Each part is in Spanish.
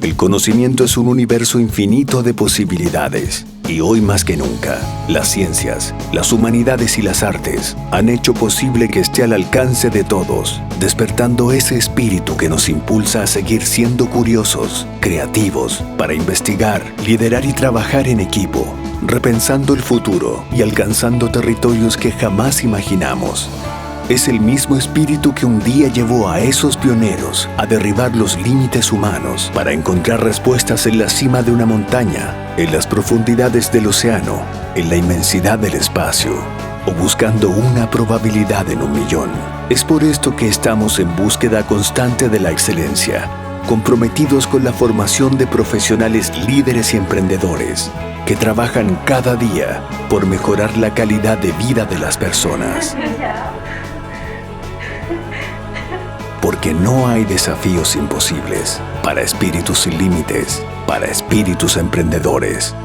El conocimiento es un universo infinito de posibilidades. Y hoy más que nunca, las ciencias, las humanidades y las artes han hecho posible que esté al alcance de todos, despertando ese espíritu que nos impulsa a seguir siendo curiosos, creativos, para investigar, liderar y trabajar en equipo, repensando el futuro y alcanzando territorios que jamás imaginamos. Es el mismo espíritu que un día llevó a esos pioneros a derribar los límites humanos para encontrar respuestas en la cima de una montaña, en las profundidades del océano, en la inmensidad del espacio, o buscando una probabilidad en 1.000.000. Es por esto que estamos en búsqueda constante de la excelencia, comprometidos con la formación de profesionales líderes y emprendedores que trabajan cada día por mejorar la calidad de vida de las personas. Porque no hay desafíos imposibles para espíritus sin límites, para espíritus emprendedores.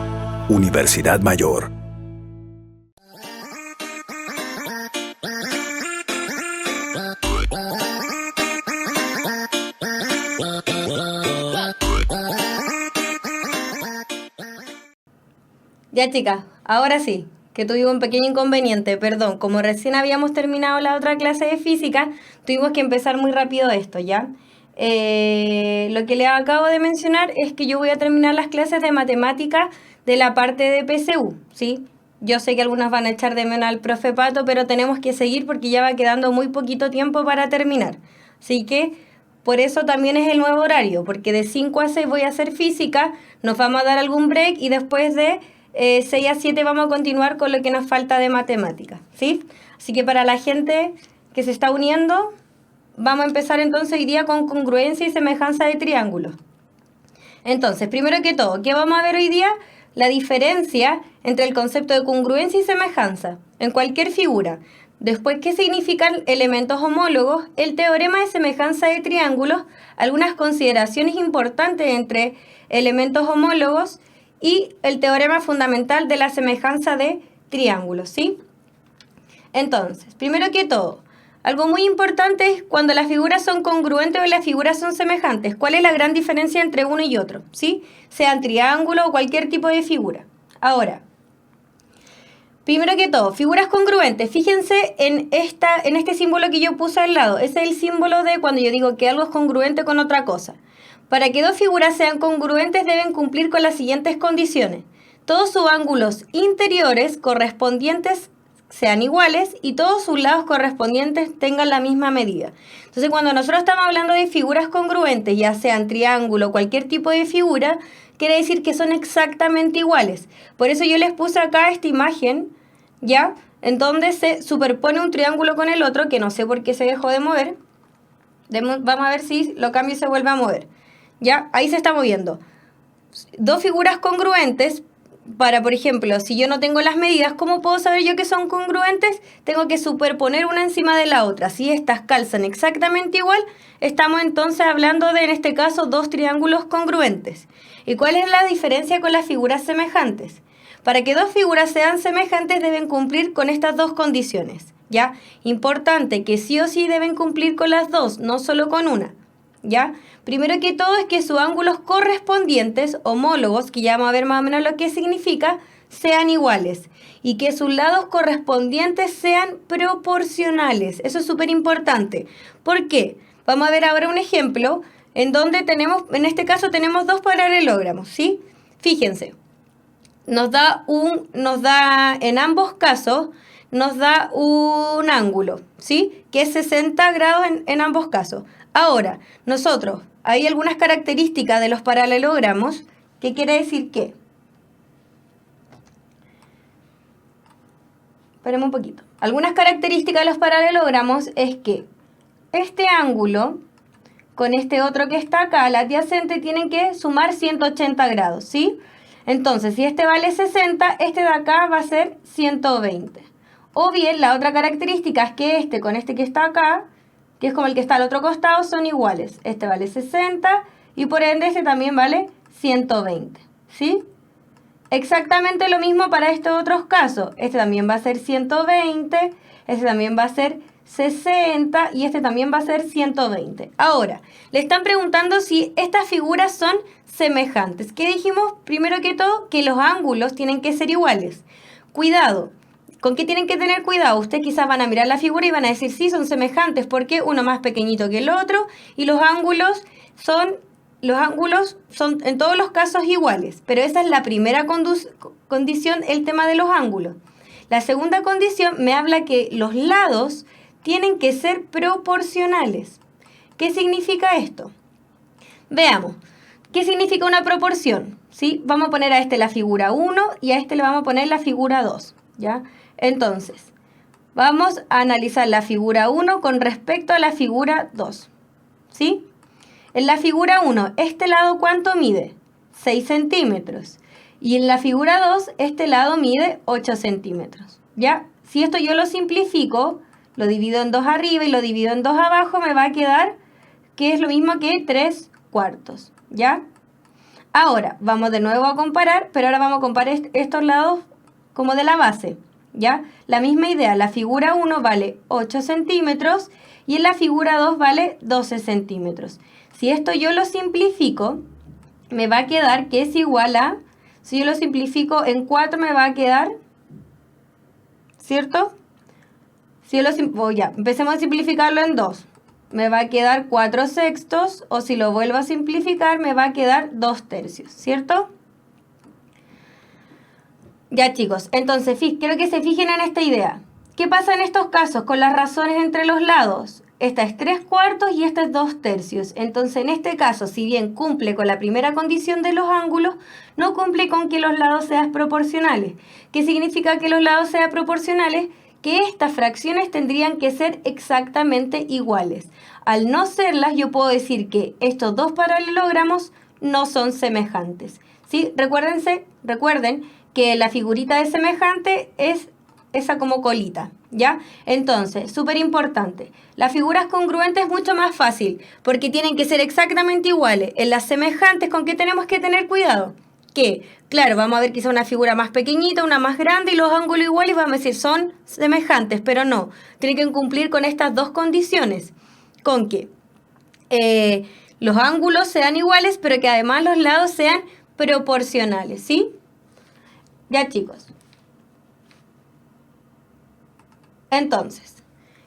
Universidad Mayor. Ya, chicas, ahora sí, que tuvimos un pequeño inconveniente, perdón, como recién habíamos terminado la otra clase de física, tuvimos que empezar muy rápido esto, ¿ya? Lo que les acabo de mencionar es que yo voy a terminar las clases de matemática de la parte de PSU, ¿sí? Yo sé que algunas van a echar de menos al profe Pato, pero tenemos que seguir porque ya va quedando muy poquito tiempo para terminar. Así que por eso también es el nuevo horario, porque de 5 a 6 voy a hacer física, nos vamos a dar algún break y después de 6 a 7 vamos a continuar con lo que nos falta de matemáticas, ¿sí? Así que para la gente que se está uniendo, vamos a empezar entonces hoy día con congruencia y semejanza de triángulos. Entonces, primero que todo, ¿qué vamos a ver hoy día? La diferencia entre el concepto de congruencia y semejanza en cualquier figura. Después, ¿qué significan elementos homólogos? El teorema de semejanza de triángulos, algunas consideraciones importantes entre elementos homólogos y el teorema fundamental de la semejanza de triángulos, ¿sí? Entonces, primero que todo, algo muy importante es cuando las figuras son congruentes o las figuras son semejantes. ¿Cuál es la gran diferencia entre uno y otro? ¿Sí? Sean triángulos o cualquier tipo de figura. Ahora, primero que todo, figuras congruentes. Fíjense en este símbolo que yo puse al lado. Ese es el símbolo de cuando yo digo que algo es congruente con otra cosa. Para que dos figuras sean congruentes deben cumplir con las siguientes condiciones. Todos sus ángulos interiores correspondientes sean iguales y todos sus lados correspondientes tengan la misma medida. Entonces, cuando nosotros estamos hablando de figuras congruentes, ya sean triángulo o cualquier tipo de figura, quiere decir que son exactamente iguales. Por eso yo les puse acá esta imagen, ¿ya? En donde se superpone un triángulo con el otro, que no sé por qué se dejó de mover. Vamos a ver si lo cambio y se vuelve a mover. ¿Ya? Ahí se está moviendo. Dos figuras congruentes, para, por ejemplo, si yo no tengo las medidas, ¿cómo puedo saber yo que son congruentes? Tengo que superponer una encima de la otra. Si estas calzan exactamente igual, estamos entonces hablando de, en este caso, dos triángulos congruentes. ¿Y cuál es la diferencia con las figuras semejantes? Para que dos figuras sean semejantes deben cumplir con estas dos condiciones, ¿ya? Importante que sí o sí deben cumplir con las dos, no solo con una, ¿ya? Primero que todo es que sus ángulos correspondientes, homólogos, que ya vamos a ver más o menos lo que significa, sean iguales y que sus lados correspondientes sean proporcionales. Eso es súper importante. ¿Por qué? Vamos a ver ahora un ejemplo en donde tenemos, en este caso tenemos dos paralelogramos, ¿sí? Fíjense, en ambos casos nos da un ángulo, ¿sí? Que es 60 grados en ambos casos. Ahora, nosotros, hay algunas características de los paralelogramos, que quiere decir que, esperemos un poquito, algunas características de los paralelogramos es que este ángulo con este otro que está acá, el adyacente, tienen que sumar 180 grados, ¿sí? Entonces, si este vale 60, este de acá va a ser 120. O bien, la otra característica es que este con este que está acá, que es como el que está al otro costado, son iguales. Este vale 60 y por ende este también vale 120, ¿sí? Exactamente lo mismo para estos otros casos. Este también va a ser 120, este también va a ser 60 y este también va a ser 120. Ahora, le están preguntando si estas figuras son semejantes. ¿Qué dijimos? Primero que todo, que los ángulos tienen que ser iguales. Cuidado. ¿Con qué tienen que tener cuidado? Ustedes quizás van a mirar la figura y van a decir, sí, son semejantes, porque uno más pequeñito que el otro y los ángulos son en todos los casos iguales. Pero esa es la primera condición, el tema de los ángulos. La segunda condición me habla que los lados tienen que ser proporcionales. ¿Qué significa esto? Veamos. ¿Qué significa una proporción? ¿Sí? Vamos a poner a este la figura 1 y a este le vamos a poner la figura 2. ¿Ya? Entonces, vamos a analizar la figura 1 con respecto a la figura 2. ¿Sí? En la figura 1, este lado ¿cuánto mide? 6 centímetros. Y en la figura 2, este lado mide 8 centímetros. ¿Ya? Si esto yo lo simplifico, lo divido en 2 arriba y lo divido en 2 abajo, me va a quedar que es lo mismo que 3/4. ¿Ya? Ahora, vamos de nuevo a comparar, pero ahora vamos a comparar estos lados como de la base. ¿Ya? La misma idea, la figura 1 vale 8 centímetros y en la figura 2 vale 12 centímetros. Si esto yo lo simplifico, me va a quedar que es igual a, si yo lo simplifico en 4 me va a quedar, ¿cierto? Si yo empecemos a simplificarlo en 2. Me va a quedar 4/6, o si lo vuelvo a simplificar, me va a quedar 2/3, ¿cierto? Ya, chicos, entonces quiero que se fijen en esta idea. ¿Qué pasa en estos casos con las razones entre los lados? Esta es 3/4 y esta es 2/3. Entonces, en este caso, si bien cumple con la primera condición de los ángulos, no cumple con que los lados sean proporcionales. ¿Qué significa que los lados sean proporcionales? Que estas fracciones tendrían que ser exactamente iguales. Al no serlas, yo puedo decir que estos dos paralelogramos no son semejantes. ¿Sí? Recuerden que la figurita de semejante es esa como colita, ¿ya? Entonces, súper importante. Las figuras congruentes es mucho más fácil, porque tienen que ser exactamente iguales. En las semejantes, ¿con qué tenemos que tener cuidado? Que, claro, vamos a ver quizá una figura más pequeñita, una más grande y los ángulos iguales, vamos a decir son semejantes, pero no. Tienen que cumplir con estas dos condiciones. Con que los ángulos sean iguales, pero que además los lados sean proporcionales, ¿sí? Ya, chicos. Entonces,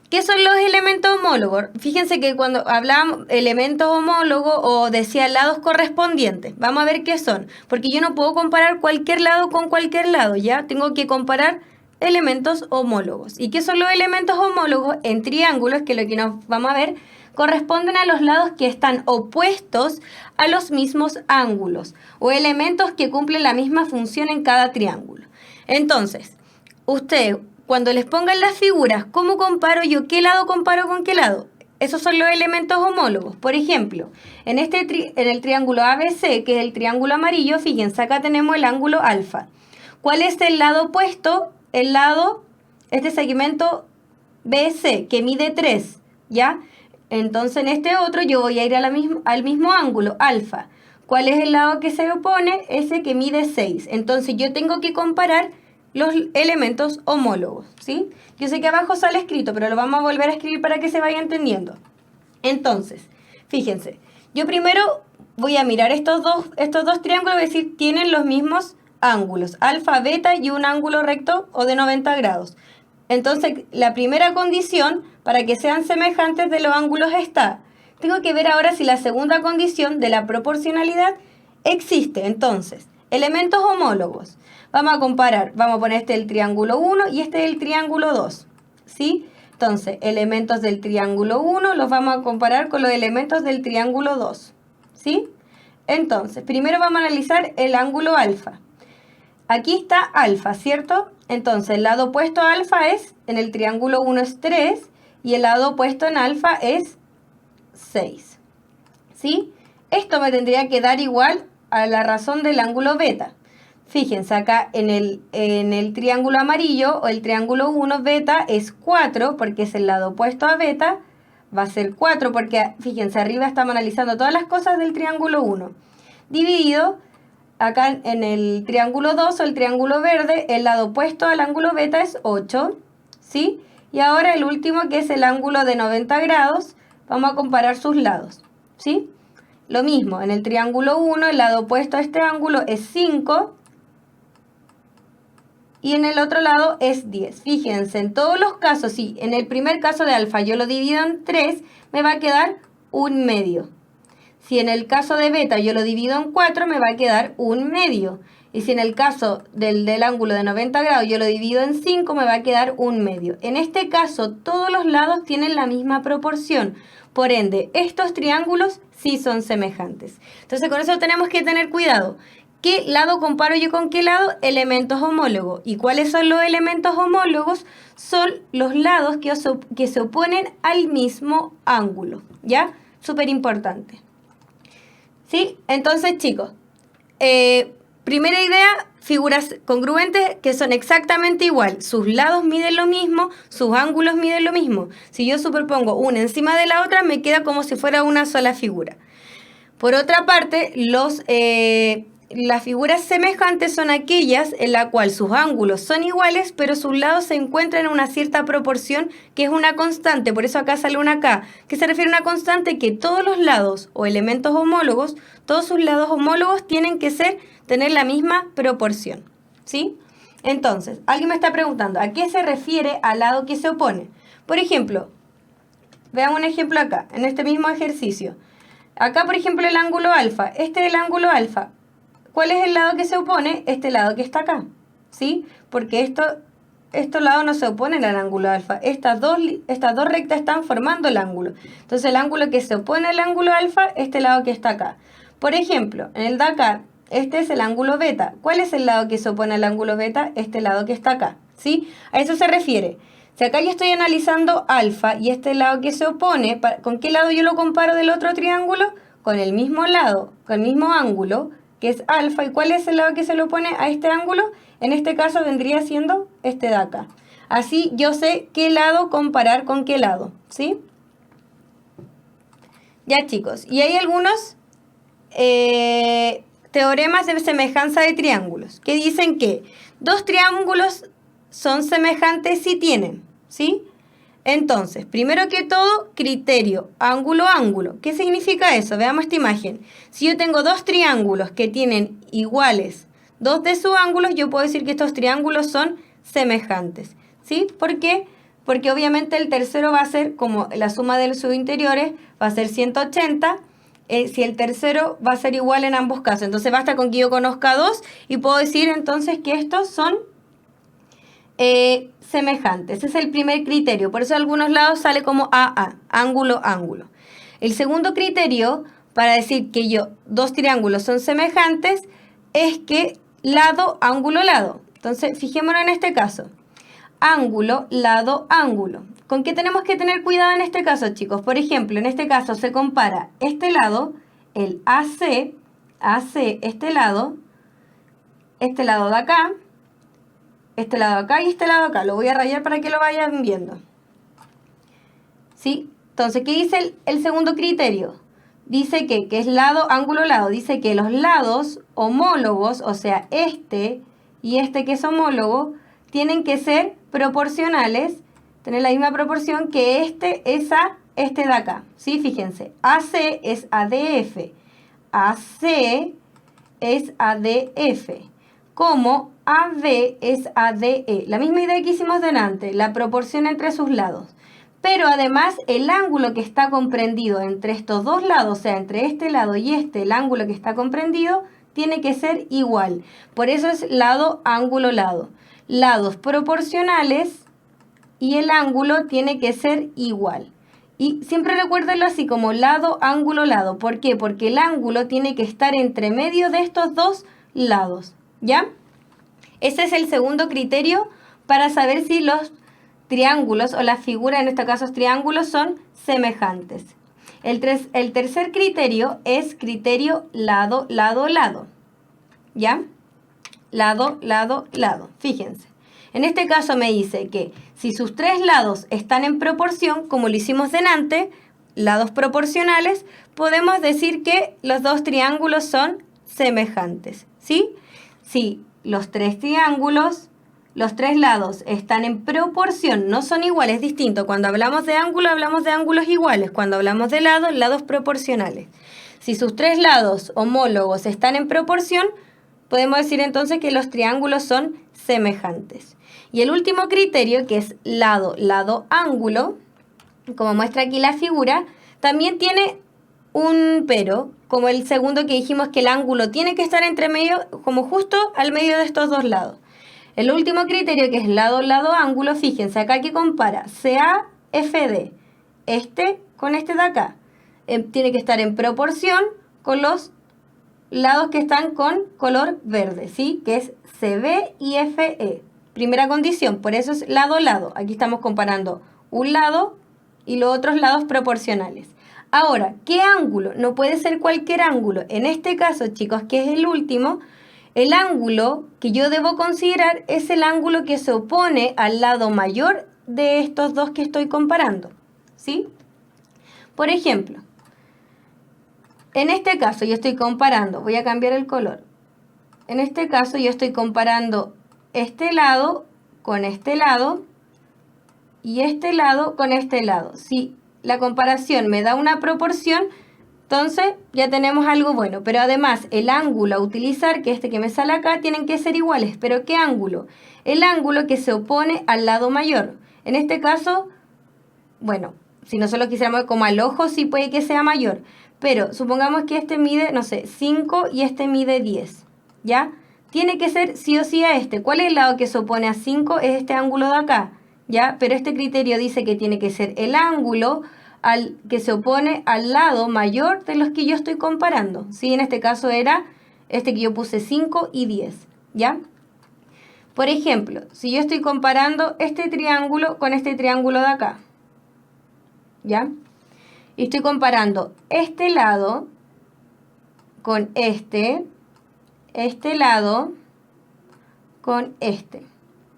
¿qué son los elementos homólogos? Fíjense que cuando hablábamos elementos homólogos o decía lados correspondientes, vamos a ver qué son, porque yo no puedo comparar cualquier lado con cualquier lado, ¿ya? Tengo que comparar elementos homólogos. ¿Y qué son los elementos homólogos? En triángulos, que lo que nos vamos a ver, corresponden a los lados que están opuestos a los mismos ángulos o elementos que cumplen la misma función en cada triángulo. Entonces, usted, cuando les pongan las figuras, ¿cómo comparo yo? ¿Qué lado comparo con qué lado? Esos son los elementos homólogos. Por ejemplo, en el triángulo ABC, que es el triángulo amarillo, fíjense, acá tenemos el ángulo alfa. ¿Cuál es el lado opuesto? Este segmento BC, que mide 3, ¿ya? Entonces, en este otro yo voy a ir al mismo ángulo, alfa. ¿Cuál es el lado que se opone? Ese que mide 6. Entonces, yo tengo que comparar los elementos homólogos, ¿sí? Yo sé que abajo sale escrito, pero lo vamos a volver a escribir para que se vaya entendiendo. Entonces, fíjense, yo primero voy a mirar estos dos triángulos, es decir, tienen los mismos ángulos, alfa, beta y un ángulo recto o de 90 grados. Entonces, la primera condición para que sean semejantes de los ángulos está. Tengo que ver ahora si la segunda condición de la proporcionalidad existe. Entonces, elementos homólogos. Vamos a comparar, vamos a poner este el triángulo 1 y este el triángulo 2, ¿sí? Entonces, elementos del triángulo 1 los vamos a comparar con los elementos del triángulo 2, ¿sí? Entonces, primero vamos a analizar el ángulo alfa. Aquí está alfa, ¿cierto? Entonces, el lado opuesto a alfa en el triángulo 1 es 3 y el lado opuesto en alfa es 6, ¿sí? Esto me tendría que dar igual a la razón del ángulo beta. Fíjense, acá en el triángulo amarillo o el triángulo 1 beta es 4 porque es el lado opuesto a beta, va a ser 4 porque, fíjense, arriba estamos analizando todas las cosas del triángulo 1. Dividido, acá en el triángulo 2 o el triángulo verde, el lado opuesto al ángulo beta es 8, ¿sí? Y ahora el último, que es el ángulo de 90 grados, vamos a comparar sus lados, ¿sí? Lo mismo, en el triángulo 1, el lado opuesto a este ángulo es 5 y en el otro lado es 10. Fíjense, en todos los casos, si en el primer caso de alfa yo lo divido en 3, me va a quedar 1/2. Si en el caso de beta yo lo divido en 4, me va a quedar 1/2. Y si en el caso del ángulo de 90 grados yo lo divido en 5, me va a quedar 1/2. En este caso, todos los lados tienen la misma proporción. Por ende, estos triángulos sí son semejantes. Entonces, con eso tenemos que tener cuidado. ¿Qué lado comparo yo con qué lado? Elementos homólogos. ¿Y cuáles son los elementos homólogos? Son los lados que se oponen al mismo ángulo. ¿Ya? Súper importante. ¿Sí? Entonces, chicos, primera idea, figuras congruentes que son exactamente igual. Sus lados miden lo mismo, sus ángulos miden lo mismo. Si yo superpongo una encima de la otra, me queda como si fuera una sola figura. Por otra parte, las figuras semejantes son aquellas en la cual sus ángulos son iguales, pero sus lados se encuentran en una cierta proporción que es una constante. Por eso acá sale una K, que se refiere a una constante que todos los lados o elementos homólogos, todos sus lados homólogos tienen que tener la misma proporción, ¿sí? Entonces, alguien me está preguntando, ¿a qué se refiere al lado que se opone? Por ejemplo, veamos un ejemplo acá, en este mismo ejercicio. Acá, por ejemplo, el ángulo alfa. Este es el ángulo alfa. ¿Cuál es el lado que se opone? Este lado que está acá, ¿sí? Porque estos lados no se oponen al ángulo alfa. Estas dos rectas están formando el ángulo. Entonces, el ángulo que se opone al ángulo alfa, este lado que está acá. Por ejemplo, en el de acá, este es el ángulo beta. ¿Cuál es el lado que se opone al ángulo beta? Este lado que está acá, ¿sí? A eso se refiere. Si acá yo estoy analizando alfa y este lado que se opone, ¿con qué lado yo lo comparo del otro triángulo? Con el mismo lado, con el mismo ángulo, que es alfa. ¿Y cuál es el lado que se le opone a este ángulo? En este caso vendría siendo este de acá. Así yo sé qué lado comparar con qué lado, ¿sí? Ya, chicos, y hay algunos teoremas de semejanza de triángulos que dicen que dos triángulos son semejantes si tienen, ¿sí? Entonces, primero que todo, criterio, ángulo, ángulo. ¿Qué significa eso? Veamos esta imagen. Si yo tengo dos triángulos que tienen iguales dos de sus ángulos, yo puedo decir que estos triángulos son semejantes, ¿sí? ¿Por qué? Porque obviamente el tercero va a ser, como la suma de sus interiores, va a ser 180, si el tercero va a ser igual en ambos casos. Entonces basta con que yo conozca dos y puedo decir entonces que estos son semejantes. Ese es el primer criterio. Por eso a algunos lados sale como AA, ángulo, ángulo. El segundo criterio para decir que dos triángulos son semejantes es que lado, ángulo, lado. Entonces, fijémonos en este caso. Ángulo, lado, ángulo. ¿Con qué tenemos que tener cuidado en este caso, chicos? Por ejemplo, en este caso se compara este lado, el AC, este lado de acá, este lado acá y este lado acá. Lo voy a rayar para que lo vayan viendo. ¿Sí? Entonces, ¿qué dice el segundo criterio? Dice que es lado, ángulo, lado. Dice que los lados homólogos, o sea, este y este que es homólogo, tienen que ser proporcionales, tener la misma proporción que este es a este de acá. ¿Sí? Fíjense, AC es a DF, AC es a DF, como AB es a DE. La misma idea que hicimos delante, la proporción entre sus lados. Pero además el ángulo que está comprendido entre estos dos lados, o sea, entre este lado y el ángulo que está comprendido, tiene que ser igual. Por eso es lado, ángulo, lado. Lados proporcionales y el ángulo tiene que ser igual. Y siempre recuérdenlo así como lado, ángulo, lado. ¿Por qué? Porque el ángulo tiene que estar entre medio de estos dos lados. ¿Ya? Ese es el segundo criterio para saber si los triángulos o las figuras, en este caso triángulos, son semejantes. El tercer criterio es criterio lado, lado, lado. ¿Ya? Lado, lado, lado. Fíjense. En este caso me dice que si sus tres lados están en proporción, como lo hicimos delante, lados proporcionales, podemos decir que los dos triángulos son semejantes. ¿Sí? Si los tres triángulos los tres lados están en proporción, no son iguales, es distinto. Cuando hablamos de ángulo, hablamos de ángulos iguales. Cuando hablamos de lados, lados proporcionales. Si sus tres lados homólogos están en proporción, podemos decir entonces que los triángulos son semejantes. Y el último criterio, que es lado, lado, ángulo, como muestra aquí la figura, también tiene un pero, como el segundo que dijimos que el ángulo tiene que estar entre medio, como justo al medio de estos dos lados. El último criterio, que es lado, lado, ángulo, fíjense, acá que compara CAFD, este con este de acá. Tiene que estar en proporción con los lados que están con color verde, ¿sí? Que es CB y FE. Primera condición, por eso es lado, lado. Aquí estamos comparando un lado y los otros lados proporcionales. Ahora, ¿qué ángulo? No puede ser cualquier ángulo. En este caso, chicos, que es el último, el ángulo que yo debo considerar es el ángulo que se opone al lado mayor de estos dos que estoy comparando, ¿sí? Por ejemplo, en este caso yo estoy comparando, voy a cambiar el color. En este caso yo estoy comparando este lado con este lado y este lado con este lado. Si la comparación me da una proporción, entonces ya tenemos algo bueno. Pero además el ángulo a utilizar, que este que me sale acá, tienen que ser iguales. ¿Pero qué ángulo? El ángulo que se opone al lado mayor. En este caso, bueno, si nosotros quisiéramos como al ojo, sí puede que sea mayor. Pero supongamos que este mide, no sé, 5 y este mide 10, ¿ya? Tiene que ser sí o sí a este. ¿Cuál es el lado que se opone a 5? Es este ángulo de acá, ¿ya? Pero este criterio dice que tiene que ser el ángulo que se opone al lado mayor de los que yo estoy comparando, ¿sí? En este caso era este que yo puse 5 y 10, ¿ya? Por ejemplo, si yo estoy comparando este triángulo con este triángulo de acá, ¿ya? Y estoy comparando este lado con este lado con este,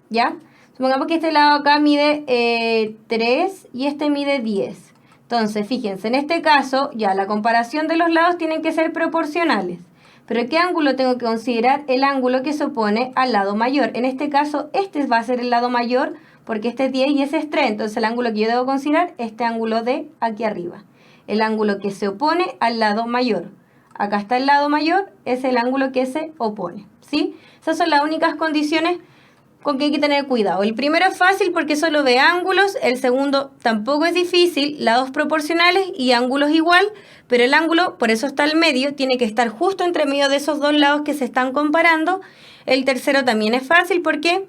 ¿ya? Supongamos que este lado acá mide 3 y este mide 10. Entonces, fíjense, en este caso, ya la comparación de los lados tienen que ser proporcionales. Pero ¿qué ángulo tengo que considerar? El ángulo que se opone al lado mayor. En este caso, este va a ser el lado mayor porque este es 10 y ese es 3. Entonces, el ángulo que yo debo considerar es este ángulo de aquí arriba. El ángulo que se opone al lado mayor. Acá está el lado mayor, es el ángulo que se opone, ¿sí? Esas son las únicas condiciones con que hay que tener cuidado. El primero es fácil porque solo ve ángulos, el segundo tampoco es difícil, lados proporcionales y ángulos igual, pero el ángulo, por eso está al medio, tiene que estar justo entre medio de esos dos lados que se están comparando. El tercero también es fácil porque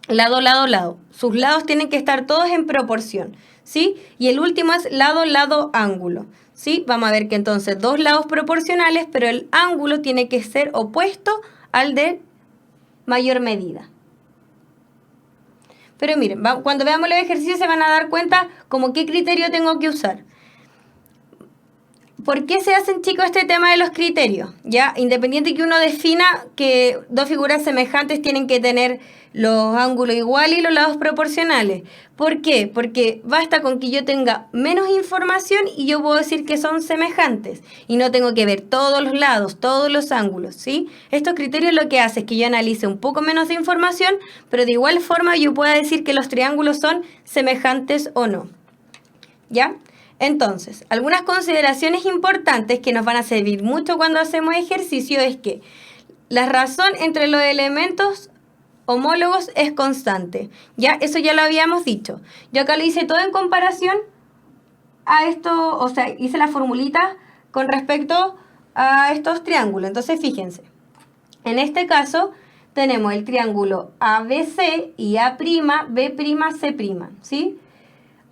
lado, lado, lado. Sus lados tienen que estar todos en proporción, ¿sí? Y el último es lado, lado, ángulo, ¿sí? Vamos a ver que entonces dos lados proporcionales, pero el ángulo tiene que ser opuesto al de mayor medida. Pero miren, cuando veamos los ejercicios se van a dar cuenta como qué criterio tengo que usar. ¿Por qué se hacen, chicos, este tema de los criterios? Ya, independiente que uno defina que dos figuras semejantes tienen que tener los ángulos iguales y los lados proporcionales. ¿Por qué? Porque basta con que yo tenga menos información y yo puedo decir que son semejantes. Y no tengo que ver todos los lados, todos los ángulos, ¿sí? Estos criterios lo que hace es que yo analice un poco menos de información, pero de igual forma yo pueda decir que los triángulos son semejantes o no. ¿Ya? Entonces, algunas consideraciones importantes que nos van a servir mucho cuando hacemos ejercicio es que la razón entre los elementos homólogos es constante. Ya, eso ya lo habíamos dicho. Yo acá lo hice todo en comparación a esto, o sea, hice la formulita con respecto a estos triángulos. Entonces, fíjense, en este caso tenemos el triángulo ABC y A'B'C', ¿sí?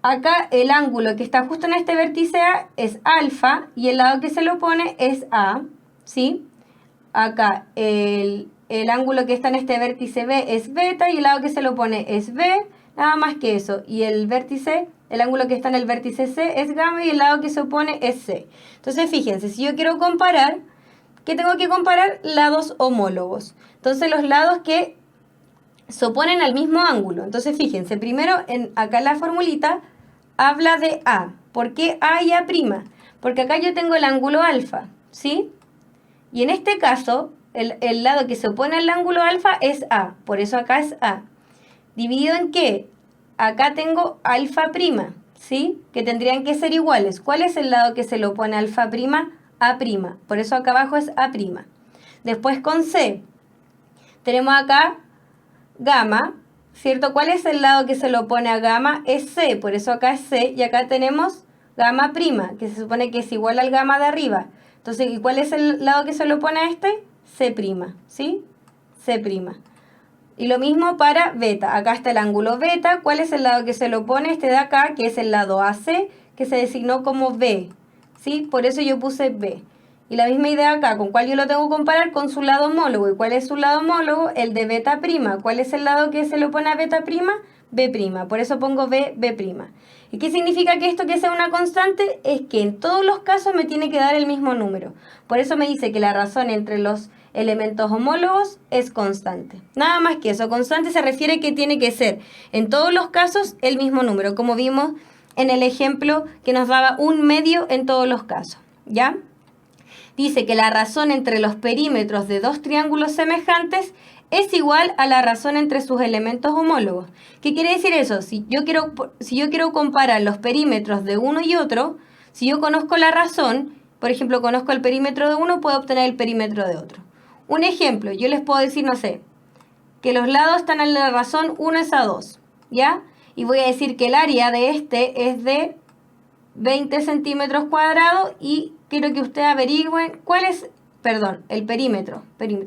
Acá el ángulo que está justo en este vértice A es alfa y el lado que se lo opone es A, ¿sí? Acá el ángulo que está en este vértice B es beta y el lado que se lo opone es B, nada más que eso. Y el ángulo que está en el vértice C es gamma y el lado que se opone es C. Entonces, fíjense, si yo quiero comparar, ¿qué tengo que comparar? Lados homólogos. Entonces, los lados que se oponen al mismo ángulo. Entonces, fíjense, primero acá la formulita habla de A. ¿Por qué A y A'? Porque acá yo tengo el ángulo alfa, ¿sí? Y en este caso, el lado que se opone al ángulo alfa es A. Por eso acá es A. ¿Dividido en qué? Acá tengo alfa prima, ¿sí? Que tendrían que ser iguales. ¿Cuál es el lado que se le opone a alfa prima? A prima. Por eso acá abajo es A prima. Después con C, tenemos acá gamma, ¿cierto? ¿Cuál es el lado que se le opone a gamma? Es C, por eso acá es C. Y acá tenemos gamma prima, que se supone que es igual al gamma de arriba. Entonces, ¿y cuál es el lado que se le opone a este? C prima, ¿sí? C prima. Y lo mismo para beta. Acá está el ángulo beta. ¿Cuál es el lado que se le opone? Este de acá, que es el lado AC, que se designó como B, ¿sí? Por eso yo puse B. Y la misma idea acá, ¿con cuál yo lo tengo que comparar? Con su lado homólogo. ¿Y cuál es su lado homólogo? El de beta prima. ¿Cuál es el lado que se le opone a beta prima? B prima. Por eso pongo B, B prima. ¿Y qué significa que esto que sea una constante? Es que en todos los casos me tiene que dar el mismo número. Por eso me dice que la razón entre los elementos homólogos es constante. Nada más que eso. Constante se refiere que tiene que ser en todos los casos el mismo número, como vimos en el ejemplo que nos daba 1/2 en todos los casos. ¿Ya? Dice que la razón entre los perímetros de dos triángulos semejantes es igual a la razón entre sus elementos homólogos. ¿Qué quiere decir eso? Si yo quiero comparar los perímetros de uno y otro, si yo conozco la razón, por ejemplo, conozco el perímetro de uno, puedo obtener el perímetro de otro. Un ejemplo, yo les puedo decir, no sé, que los lados están en la razón 1:2, ¿ya? Y voy a decir que el área de este es de 20 centímetros cuadrados y quiero que ustedes averigüen cuál es, el perímetro,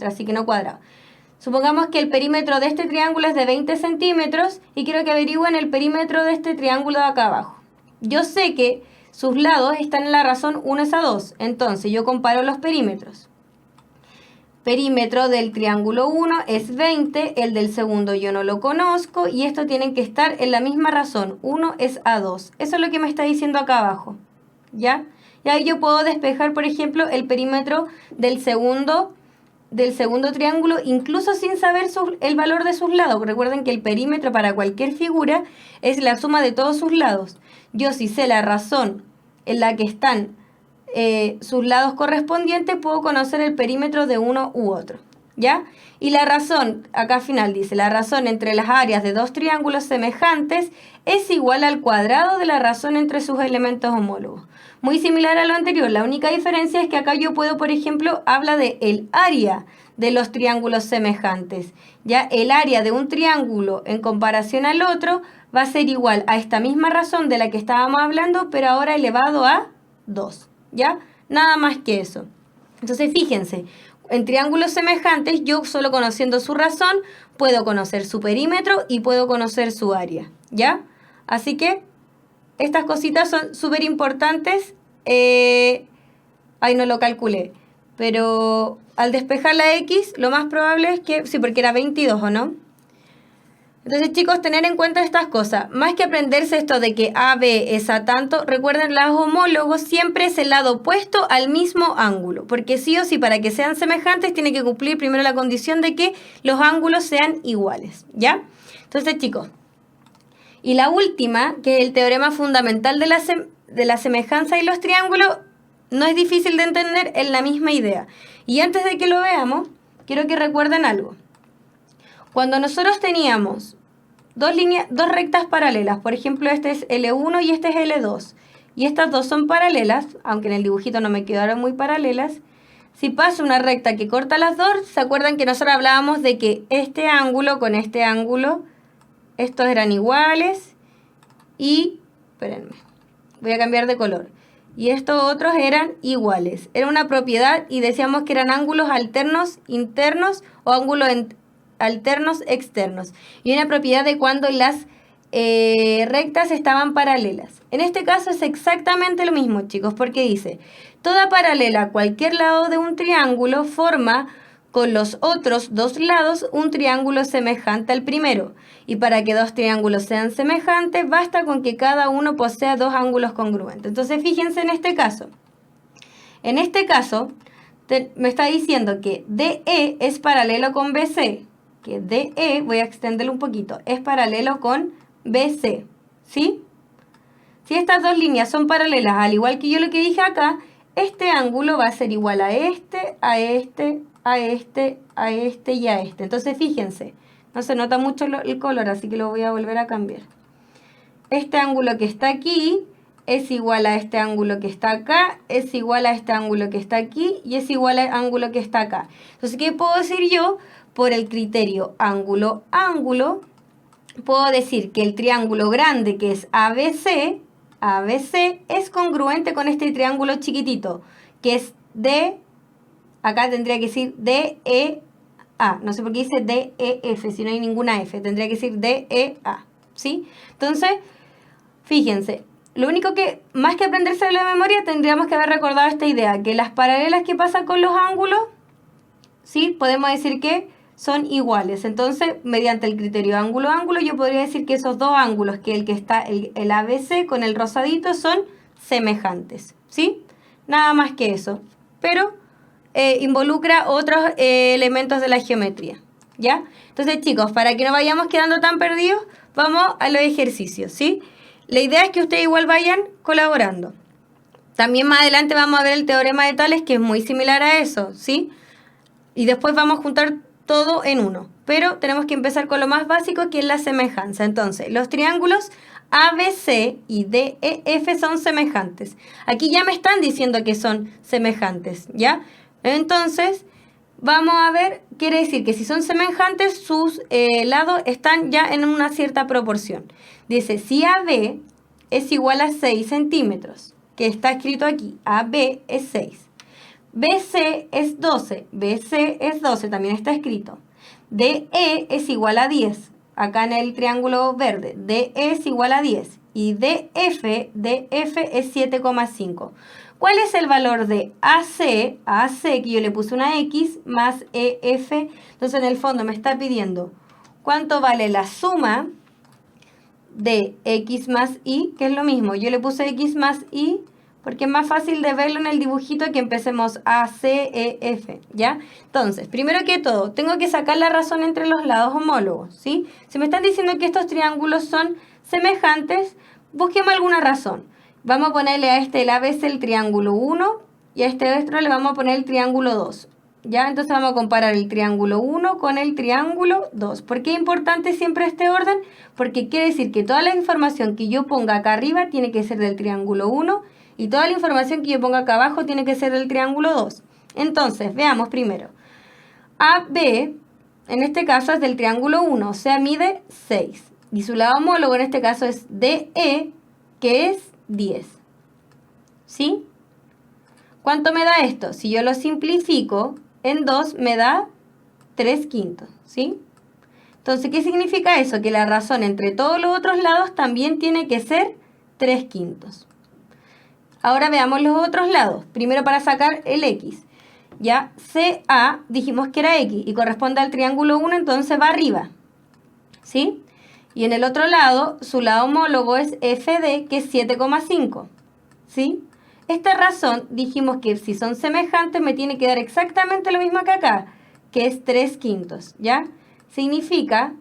así que no cuadrado. Supongamos que el perímetro de este triángulo es de 20 centímetros y quiero que averigüen el perímetro de este triángulo de acá abajo. Yo sé que sus lados están en la razón 1:2, entonces yo comparo los perímetros. Perímetro del triángulo 1 es 20, el del segundo yo no lo conozco y estos tienen que estar en la misma razón, 1:2. Eso es lo que me está diciendo acá abajo, ¿ya? Y ahí yo puedo despejar, por ejemplo, el perímetro del segundo triángulo, incluso sin saber el valor de sus lados. Recuerden que el perímetro para cualquier figura es la suma de todos sus lados. Yo si sé la razón en la que están sus lados correspondientes, puedo conocer el perímetro de uno u otro, ¿ya? Y la razón, acá al final dice, la razón entre las áreas de dos triángulos semejantes es igual al cuadrado de la razón entre sus elementos homólogos. Muy similar a lo anterior, la única diferencia es que acá yo puedo, por ejemplo, habla de el área de los triángulos semejantes. Ya el área de un triángulo en comparación al otro va a ser igual a esta misma razón de la que estábamos hablando, pero ahora elevado a 2. ¿Ya? Nada más que eso. Entonces, fíjense, en triángulos semejantes, yo solo conociendo su razón, puedo conocer su perímetro y puedo conocer su área, ¿ya? Así que, estas cositas son súper importantes. Ahí no lo calculé, pero al despejar la X, lo más probable es que, sí, porque era 22, ¿o no? Entonces, chicos, tener en cuenta estas cosas. Más que aprenderse esto de que AB es a tanto, recuerden, los homólogos siempre es el lado opuesto al mismo ángulo. Porque sí o sí, para que sean semejantes, tiene que cumplir primero la condición de que los ángulos sean iguales, ¿ya? Entonces, chicos, y la última, que es el teorema fundamental de la semejanza y los triángulos, no es difícil de entender, es la misma idea. Y antes de que lo veamos, quiero que recuerden algo. Cuando nosotros teníamos dos rectas paralelas, por ejemplo, este es L1 y este es L2, y estas dos son paralelas, aunque en el dibujito no me quedaron muy paralelas, si paso una recta que corta las dos, ¿se acuerdan que nosotros hablábamos de que este ángulo con este ángulo, estos eran iguales y, espérenme, voy a cambiar de color, y estos otros eran iguales? Era una propiedad y decíamos que eran ángulos alternos internos o ángulos alternos externos, y una propiedad de cuando las rectas estaban paralelas. En este caso es exactamente lo mismo, chicos, porque dice, toda paralela a cualquier lado de un triángulo forma con los otros dos lados un triángulo semejante al primero, y para que dos triángulos sean semejantes basta con que cada uno posea dos ángulos congruentes. Entonces fíjense en este caso. En este caso me está diciendo que DE es paralelo con BC, que DE, voy a extenderlo un poquito, es paralelo con BC, ¿sí? Si estas dos líneas son paralelas, al igual que yo lo que dije acá, este ángulo va a ser igual a este, a este, a este, a este y a este. Entonces, fíjense, No se nota mucho el color, así que lo voy a volver a cambiar. Este ángulo que está aquí es igual a este ángulo que está acá, es igual a este ángulo que está aquí y es igual al ángulo que está acá. Entonces, ¿qué puedo decir yo? Por el criterio ángulo-ángulo, puedo decir que el triángulo grande, que es ABC, es congruente con este triángulo chiquitito, que es acá tendría que decir DEA. No sé por qué dice DEF, si no hay ninguna F, tendría que decir DEA, ¿sí? Entonces, fíjense, lo único que, más que aprenderse de la memoria, tendríamos que haber recordado esta idea, que las paralelas que pasan con los ángulos, ¿sí? Podemos decir que son iguales. Entonces, mediante el criterio ángulo-ángulo, yo podría decir que esos dos ángulos, que el que está, el ABC con el rosadito, son semejantes, ¿sí? Nada más que eso. Pero involucra otros elementos de la geometría, ¿ya? Entonces, chicos, para que no vayamos quedando tan perdidos, vamos a los ejercicios, ¿sí? La idea es que ustedes igual vayan colaborando. También más adelante vamos a ver el teorema de Tales, que es muy similar a eso, ¿sí? Y después vamos a juntar todo en uno. Pero tenemos que empezar con lo más básico, que es la semejanza. Entonces, los triángulos ABC y DEF son semejantes. Aquí ya me están diciendo que son semejantes, ¿ya? Entonces, vamos a ver, quiere decir que si son semejantes, sus lados están ya en una cierta proporción. Dice, si AB es igual a 6 centímetros, que está escrito aquí, AB es 6. BC es 12, BC es 12, también está escrito. DE es igual a 10, acá en el triángulo verde, DE es igual a 10. Y DF es 7,5. ¿Cuál es el valor de AC? AC, que yo le puse una X, más EF. Entonces, en el fondo me está pidiendo cuánto vale la suma de X más Y, que es lo mismo. Yo le puse X más Y porque es más fácil de verlo en el dibujito que empecemos ACEF, ¿ya? Entonces, primero que todo, tengo que sacar la razón entre los lados homólogos, ¿sí? Si me están diciendo que estos triángulos son semejantes, busquemos alguna razón. Vamos a ponerle a este el ABC el triángulo 1 y a este otro le vamos a poner el triángulo 2, ¿ya? Entonces vamos a comparar el triángulo 1 con el triángulo 2. ¿Por qué es importante siempre este orden? Porque quiere decir que toda la información que yo ponga acá arriba tiene que ser del triángulo 1 y toda la información que yo ponga acá abajo tiene que ser del triángulo 2. Entonces, veamos primero. AB, en este caso, es del triángulo 1, o sea, mide 6. Y su lado homólogo en este caso es DE, que es 10. ¿Sí? ¿Cuánto me da esto? Si yo lo simplifico en 2, me da 3/5. ¿Sí? Entonces, ¿qué significa eso? Que la razón entre todos los otros lados también tiene que ser 3/5. Ahora veamos los otros lados. Primero para sacar el X. Ya CA dijimos que era X y corresponde al triángulo 1, entonces va arriba. ¿Sí? Y en el otro lado, su lado homólogo es FD, que es 7,5. ¿Sí? Esta razón dijimos que si son semejantes me tiene que dar exactamente lo mismo que acá, que es 3/5. ¿Ya? Significa,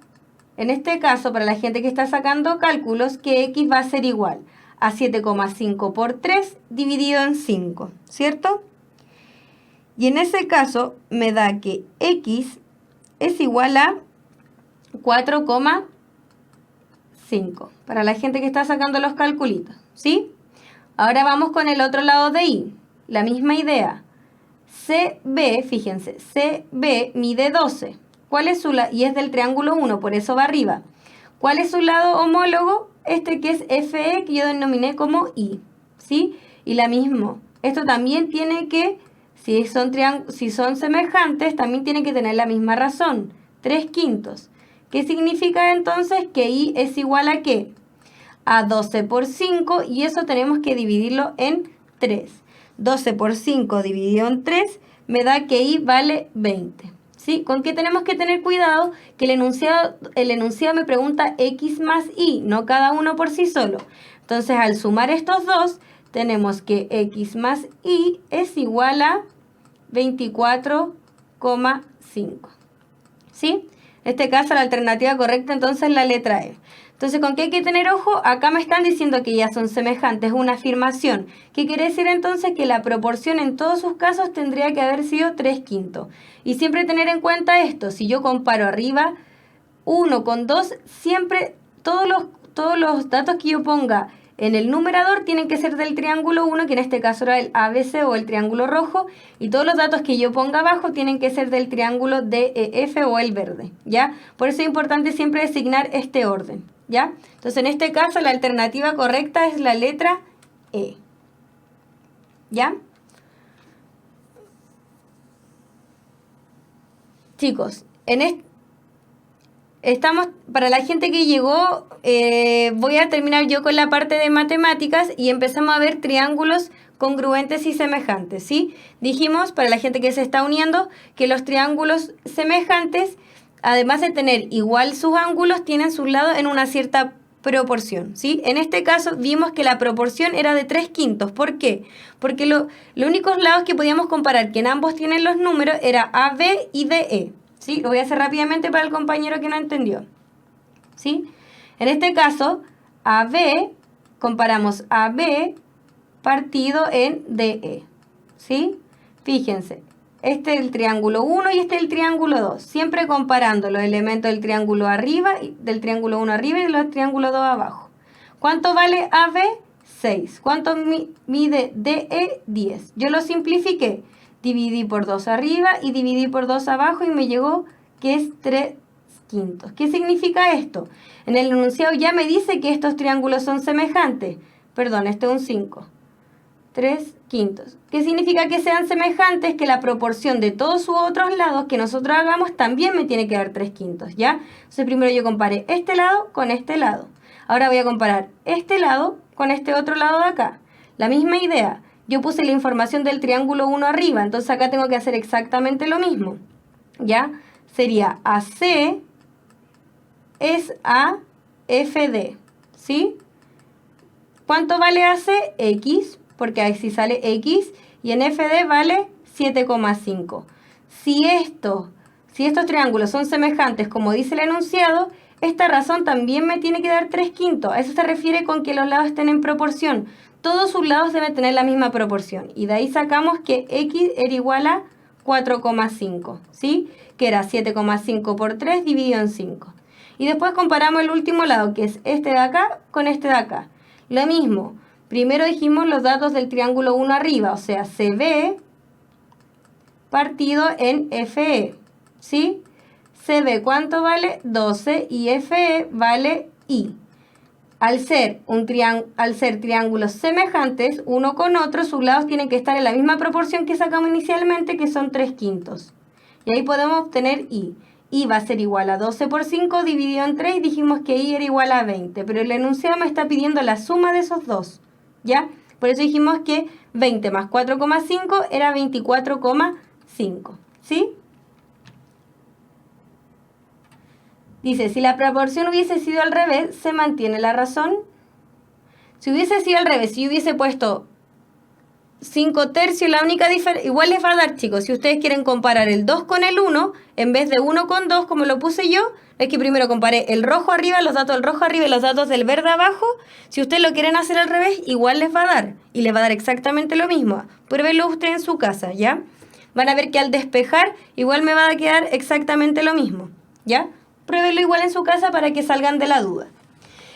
en este caso, para la gente que está sacando cálculos, que X va a ser igual a 7,5 por 3 dividido en 5, ¿cierto? Y en ese caso me da que X es igual a 4,5 para la gente que está sacando los calculitos, ¿sí? Ahora vamos con el otro lado de Y, la misma idea. CB, fíjense, CB mide 12. ¿Cuál es su lado? Y es del triángulo 1, por eso va arriba. ¿Cuál es su lado homólogo? Este que es FE, que yo denominé como Y, ¿sí? Y la misma. Esto también tiene que, si son semejantes, también tiene que tener la misma razón, 3/5. ¿Qué significa entonces? Que Y es igual a ¿qué? A 12 por 5, y eso tenemos que dividirlo en 3. 12 por 5 dividido en 3 me da que Y vale 20. ¿Sí? ¿Con qué tenemos que tener cuidado? Que el enunciado me pregunta X más Y, no cada uno por sí solo. Entonces, al sumar estos dos, tenemos que X más Y es igual a 24,5. ¿Sí? En este caso, la alternativa correcta entonces es la letra E. Entonces, ¿con qué hay que tener ojo? Acá me están diciendo que ya son semejantes, es una afirmación. ¿Qué quiere decir entonces? Que la proporción en todos sus casos tendría que haber sido 3/5. Y siempre tener en cuenta esto, si yo comparo arriba 1 con 2, siempre todos los datos que yo ponga en el numerador tienen que ser del triángulo 1, que en este caso era el ABC o el triángulo rojo, y todos los datos que yo ponga abajo tienen que ser del triángulo DEF o el verde, ¿ya? Por eso es importante siempre designar este orden, ¿ya? Entonces, en este caso, la alternativa correcta es la letra E, ¿ya? Chicos, estamos, para la gente que llegó, voy a terminar yo con la parte de matemáticas y empezamos a ver triángulos congruentes y semejantes, ¿sí? Dijimos, para la gente que se está uniendo, que los triángulos semejantes, además de tener igual sus ángulos, tienen sus lados en una cierta proporción, ¿sí? En este caso vimos que la proporción era de 3/5. ¿Por qué? Porque los únicos lados que podíamos comparar que en ambos tienen los números era AB y DE, ¿sí? Lo voy a hacer rápidamente para el compañero que no entendió, ¿sí? En este caso, AB, comparamos AB partido en DE, ¿sí? Fíjense, este es el triángulo 1 y este es el triángulo 2, siempre comparando los elementos del triángulo arriba, del triángulo 1 arriba y del triángulo 2 abajo. ¿Cuánto vale AB? 6. ¿Cuánto mide DE? 10. Yo lo simplifiqué, dividí por 2 arriba y dividí por 2 abajo y me llegó que es 3/5. ¿Qué significa esto? En el enunciado ya me dice que estos triángulos son semejantes. Perdón, este es un 5. 3/5. ¿Qué significa que sean semejantes? Que la proporción de todos sus otros lados que nosotros hagamos también me tiene que dar 3/5, ¿ya? Entonces primero yo comparé este lado con este lado. Ahora voy a comparar este lado con este otro lado de acá. La misma idea. Yo puse la información del triángulo 1 arriba, entonces acá tengo que hacer exactamente lo mismo, ¿ya? Sería AC es AFD, ¿sí? ¿Cuánto vale AC? X, porque ahí sí sale X, y en FD vale 7,5. Si estos triángulos son semejantes, como dice el enunciado, esta razón también me tiene que dar 3/5. A eso se refiere con que los lados estén en proporción. Todos sus lados deben tener la misma proporción. Y de ahí sacamos que X era igual a 4,5, ¿sí? Que era 7,5 por 3 dividido en 5. Y después comparamos el último lado, que es este de acá con este de acá. Lo mismo. Primero dijimos los datos del triángulo 1 arriba, o sea, CB partido en FE, ¿sí? CB, ¿cuánto vale? 12 y FE vale I. Al ser triángulos semejantes, uno con otro, sus lados tienen que estar en la misma proporción que sacamos inicialmente, que son 3/5. Y ahí podemos obtener I. I va a ser igual a 12 por 5 dividido en 3 y dijimos que I era igual a 20. Pero el enunciado me está pidiendo la suma de esos dos, ¿ya? Por eso dijimos que 20 más 4,5 era 24,5, ¿sí? Dice, si la proporción hubiese sido al revés, ¿se mantiene la razón? Si hubiese sido al revés, si hubiese puesto 5/3, la única diferencia, igual les va a dar, chicos, si ustedes quieren comparar el 2 con el 1, en vez de 1 con 2, como lo puse yo, es que primero comparé el rojo arriba, los datos del rojo arriba y los datos del verde abajo. Si ustedes lo quieren hacer al revés, igual les va a dar, y les va a dar exactamente lo mismo. Pruébenlo ustedes en su casa, ¿ya? Van a ver que al despejar, igual me va a quedar exactamente lo mismo, ¿ya? Pruébenlo igual en su casa para que salgan de la duda.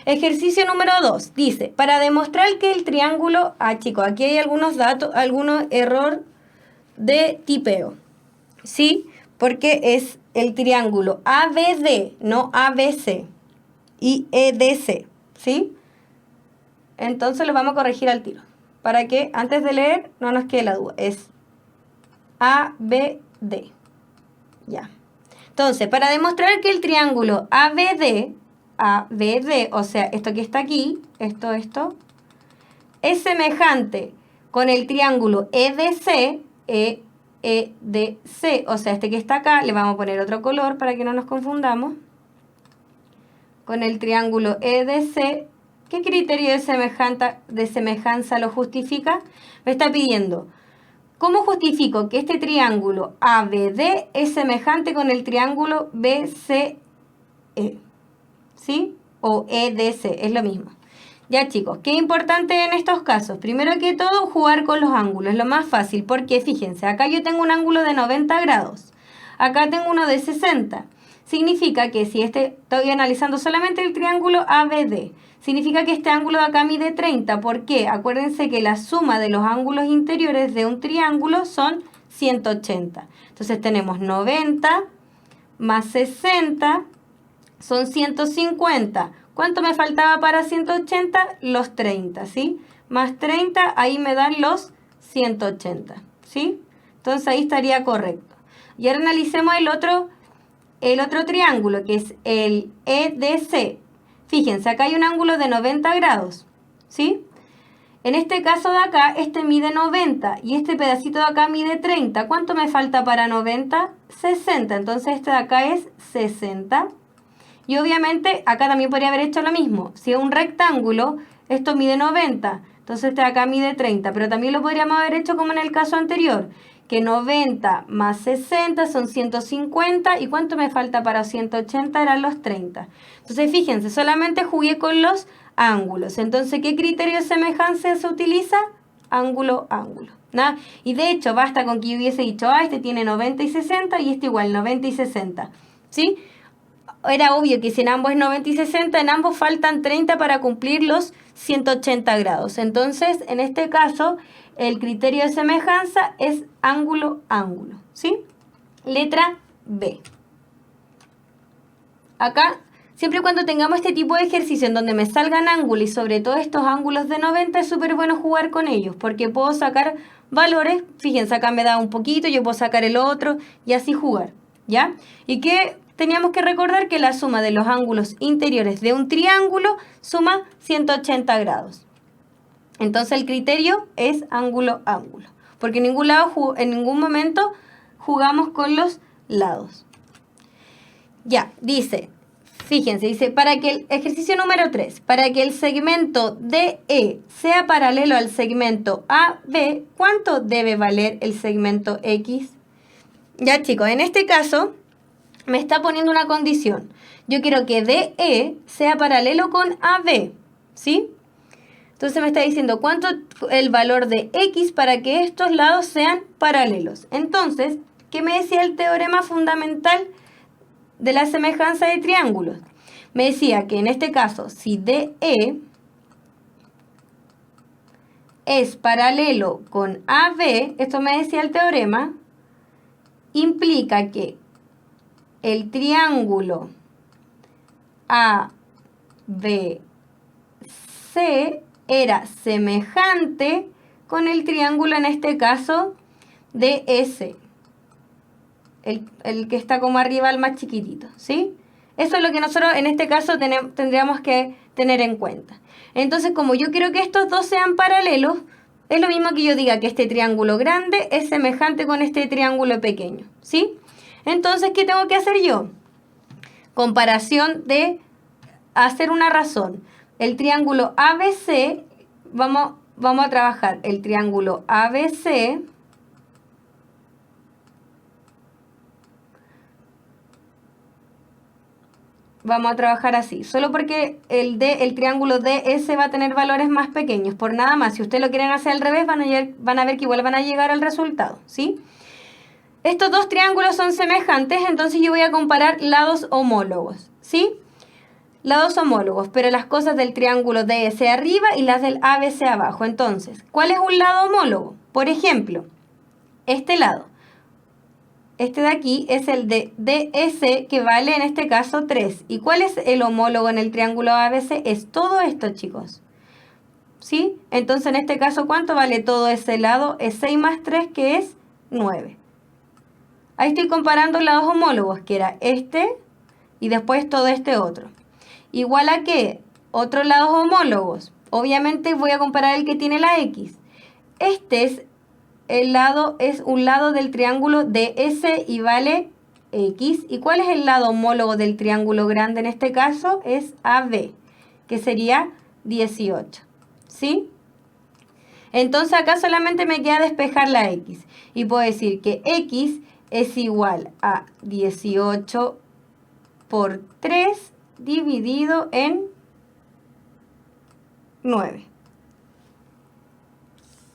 Ejercicio número 2. Dice, para demostrar que el triángulo... chicos, aquí hay algunos datos, algunos error de tipeo. ¿Sí? Porque es el triángulo ABD, no ABC. Y EDC. ¿Sí? Entonces lo vamos a corregir al tiro. Para que antes de leer no nos quede la duda. Es ABD. Ya. Entonces, para demostrar que el triángulo ABD, o sea, esto que está aquí, esto, es semejante con el triángulo EDC, o sea, este que está acá, le vamos a poner otro color para que no nos confundamos, con el triángulo EDC, ¿qué criterio de semejanza lo justifica? Me está pidiendo, ¿cómo justifico que este triángulo ABD es semejante con el triángulo BCE? ¿Sí? O EDC, es lo mismo. Ya, chicos, ¿qué es importante en estos casos? Primero que todo, jugar con los ángulos, es lo más fácil, porque fíjense, acá yo tengo un ángulo de 90 grados, acá tengo uno de 60. significa que si estoy analizando solamente el triángulo ABD, significa que este ángulo de acá mide 30. ¿Por qué? Acuérdense que la suma de los ángulos interiores de un triángulo son 180. Entonces tenemos 90 más 60 son 150. ¿Cuánto me faltaba para 180? Los 30, ¿sí? Más 30, ahí me dan los 180, ¿sí? Entonces ahí estaría correcto. Y ahora analicemos el otro triángulo, que es el EDC. Fíjense, acá hay un ángulo de 90 grados, ¿sí? En este caso de acá, este mide 90 y este pedacito de acá mide 30. ¿Cuánto me falta para 90? 60. Entonces este de acá es 60. Y obviamente acá también podría haber hecho lo mismo. Si es un rectángulo, esto mide 90. Entonces este de acá mide 30. Pero también lo podríamos haber hecho como en el caso anterior, que 90 más 60 son 150. ¿Y cuánto me falta para 180? Eran los 30. Entonces fíjense, solamente jugué con los ángulos. Entonces, ¿qué criterio de semejanza se utiliza? Ángulo, ángulo. ¿Nah? Y de hecho, basta con que yo hubiese dicho, este tiene 90 y 60 y este igual, 90 y 60. ¿Sí? Era obvio que si en ambos es 90 y 60, en ambos faltan 30 para cumplir los 180 grados. Entonces, en este caso, el criterio de semejanza es ángulo, ángulo. ¿Sí? Letra B. Acá, siempre y cuando tengamos este tipo de ejercicio en donde me salgan ángulos y sobre todo estos ángulos de 90, es súper bueno jugar con ellos porque puedo sacar valores. Fíjense, acá me da un poquito, yo puedo sacar el otro y así jugar, ¿ya? Y que teníamos que recordar que la suma de los ángulos interiores de un triángulo suma 180 grados. Entonces el criterio es ángulo, ángulo. Porque en ningún momento jugamos con los lados. Ya, fíjense, para que el ejercicio número 3, para que el segmento DE sea paralelo al segmento AB, ¿cuánto debe valer el segmento X? Ya, chicos, en este caso me está poniendo una condición. Yo quiero que DE sea paralelo con AB, ¿sí? Entonces me está diciendo cuánto el valor de X para que estos lados sean paralelos. Entonces, ¿qué me decía el teorema fundamental de la semejanza de triángulos? Me decía que en este caso, si DE es paralelo con AB, esto me decía el teorema, implica que el triángulo ABC era semejante con el triángulo, en este caso, DS. El que está como arriba, el más chiquitito, ¿sí? Eso es lo que nosotros en este caso tendríamos que tener en cuenta. Entonces, como yo quiero que estos dos sean paralelos, es lo mismo que yo diga que este triángulo grande es semejante con este triángulo pequeño, ¿sí? Entonces, ¿qué tengo que hacer yo? Comparación de hacer una razón. El triángulo ABC, vamos a trabajar el triángulo ABC vamos a trabajar así, solo porque el triángulo DS va a tener valores más pequeños, por nada más. Si ustedes lo quieren hacer al revés, van a ver que igual van a llegar al resultado, ¿sí? Estos dos triángulos son semejantes, entonces yo voy a comparar lados homólogos, ¿sí? Lados homólogos, pero las cosas del triángulo DS arriba y las del ABC abajo. Entonces, ¿cuál es un lado homólogo? Por ejemplo, este lado. Este de aquí es el de DS, que vale en este caso 3. ¿Y cuál es el homólogo en el triángulo ABC? Es todo esto, chicos. ¿Sí? Entonces, en este caso, ¿cuánto vale todo ese lado? Es 6 más 3, que es 9. Ahí estoy comparando lados homólogos, que era este y después todo este otro. Igual a que otros lados homólogos. Obviamente voy a comparar el que tiene la X. Este es un lado del triángulo DS y vale X. ¿Y cuál es el lado homólogo del triángulo grande en este caso? Es AB, que sería 18. ¿Sí? Entonces acá solamente me queda despejar la X. Y puedo decir que X es igual a 18 por 3 dividido en 9.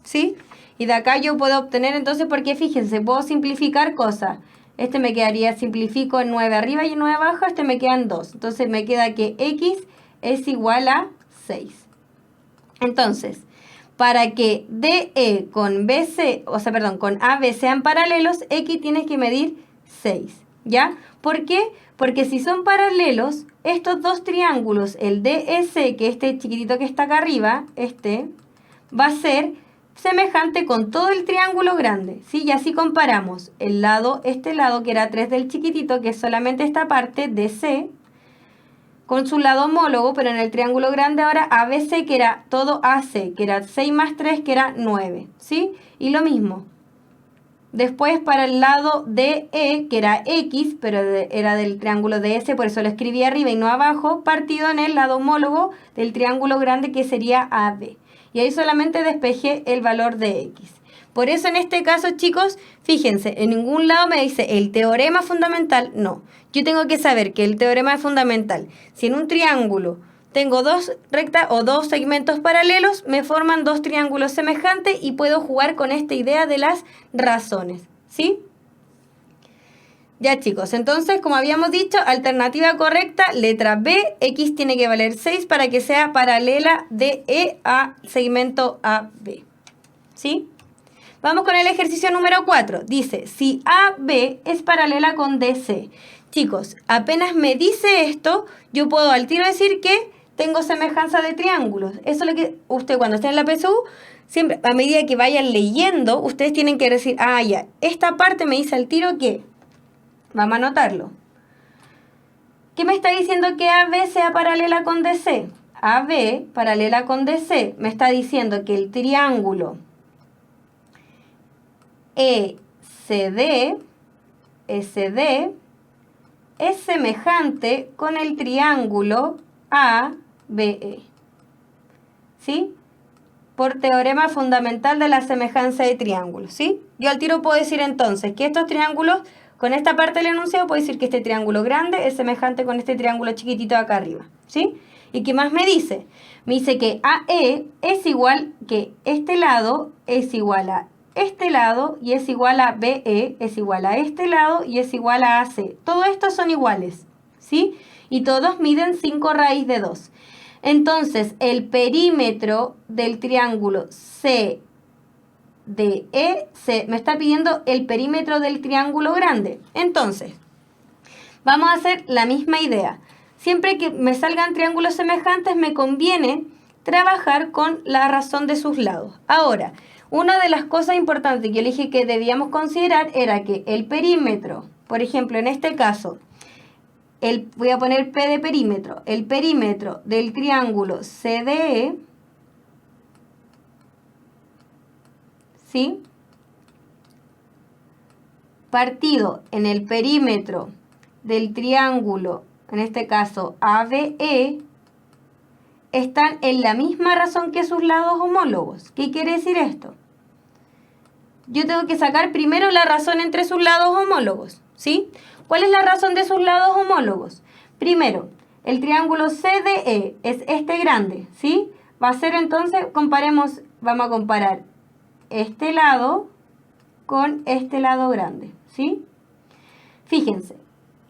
¿Sí? Y de acá yo puedo obtener, entonces, porque fíjense, puedo simplificar cosas. Este me quedaría, simplifico en 9 arriba y en 9 abajo, este me quedan 2. Entonces me queda que X es igual a 6. Entonces, para que DE con BC, o sea, perdón, con AB sean paralelos, X tienes que medir 6, ¿ya? ¿Por qué? Porque si son paralelos, estos dos triángulos, el DEC, que este chiquitito que está acá arriba, este, va a ser semejante con todo el triángulo grande, ¿sí? Y así comparamos el lado, este lado que era 3 del chiquitito, que es solamente esta parte, DC, con su lado homólogo, pero en el triángulo grande ahora ABC, que era todo AC, que era 6 más 3, que era 9, ¿sí? Y lo mismo. Después para el lado DE, que era X, pero era del triángulo DS, por eso lo escribí arriba y no abajo, partido en el lado homólogo del triángulo grande, que sería AB. Y ahí solamente despejé el valor de X. Por eso en este caso, chicos, fíjense, en ningún lado me dice el teorema fundamental, no. Yo tengo que saber que el teorema es fundamental. Si en un triángulo tengo dos rectas o dos segmentos paralelos, me forman dos triángulos semejantes y puedo jugar con esta idea de las razones, ¿sí? Ya, chicos, entonces, como habíamos dicho, alternativa correcta, letra B, X tiene que valer 6 para que sea paralela de E a segmento AB, ¿sí? Vamos con el ejercicio número 4. Dice, si AB es paralela con DC. Chicos, apenas me dice esto, yo puedo al tiro decir que tengo semejanza de triángulos. Eso es lo que usted cuando esté en la PSU, siempre a medida que vayan leyendo, ustedes tienen que decir, ah, ya, esta parte me dice al tiro que, vamos a anotarlo. ¿Qué me está diciendo que AB sea paralela con DC? AB, paralela con DC, me está diciendo que el triángulo SD es semejante con el triángulo ABE, ¿sí? Por teorema fundamental de la semejanza de triángulos, ¿sí? Yo al tiro puedo decir entonces que estos triángulos, con esta parte del enunciado, puedo decir que este triángulo grande es semejante con este triángulo chiquitito de acá arriba, ¿sí? ¿Y qué más me dice? Me dice que AE es igual que este lado es igual a este lado y es igual a BE, es igual a este lado y es igual a AC. Todos estos son iguales, ¿sí? Y todos miden 5 raíz de 2. Entonces, el perímetro del triángulo CDE me está pidiendo el perímetro del triángulo grande. Entonces, vamos a hacer la misma idea. Siempre que me salgan triángulos semejantes, me conviene trabajar con la razón de sus lados. Ahora, una de las cosas importantes que yo le dije que debíamos considerar era que el perímetro, por ejemplo, en este caso, voy a poner P de perímetro, el perímetro del triángulo CDE, ¿sí? Partido en el perímetro del triángulo, en este caso ABE, están en la misma razón que sus lados homólogos. ¿Qué quiere decir esto? Yo tengo que sacar primero la razón entre sus lados homólogos, ¿sí? ¿Cuál es la razón de sus lados homólogos? Primero, el triángulo CDE es este grande, ¿sí? Va a ser entonces, vamos a comparar este lado con este lado grande, ¿sí? Fíjense.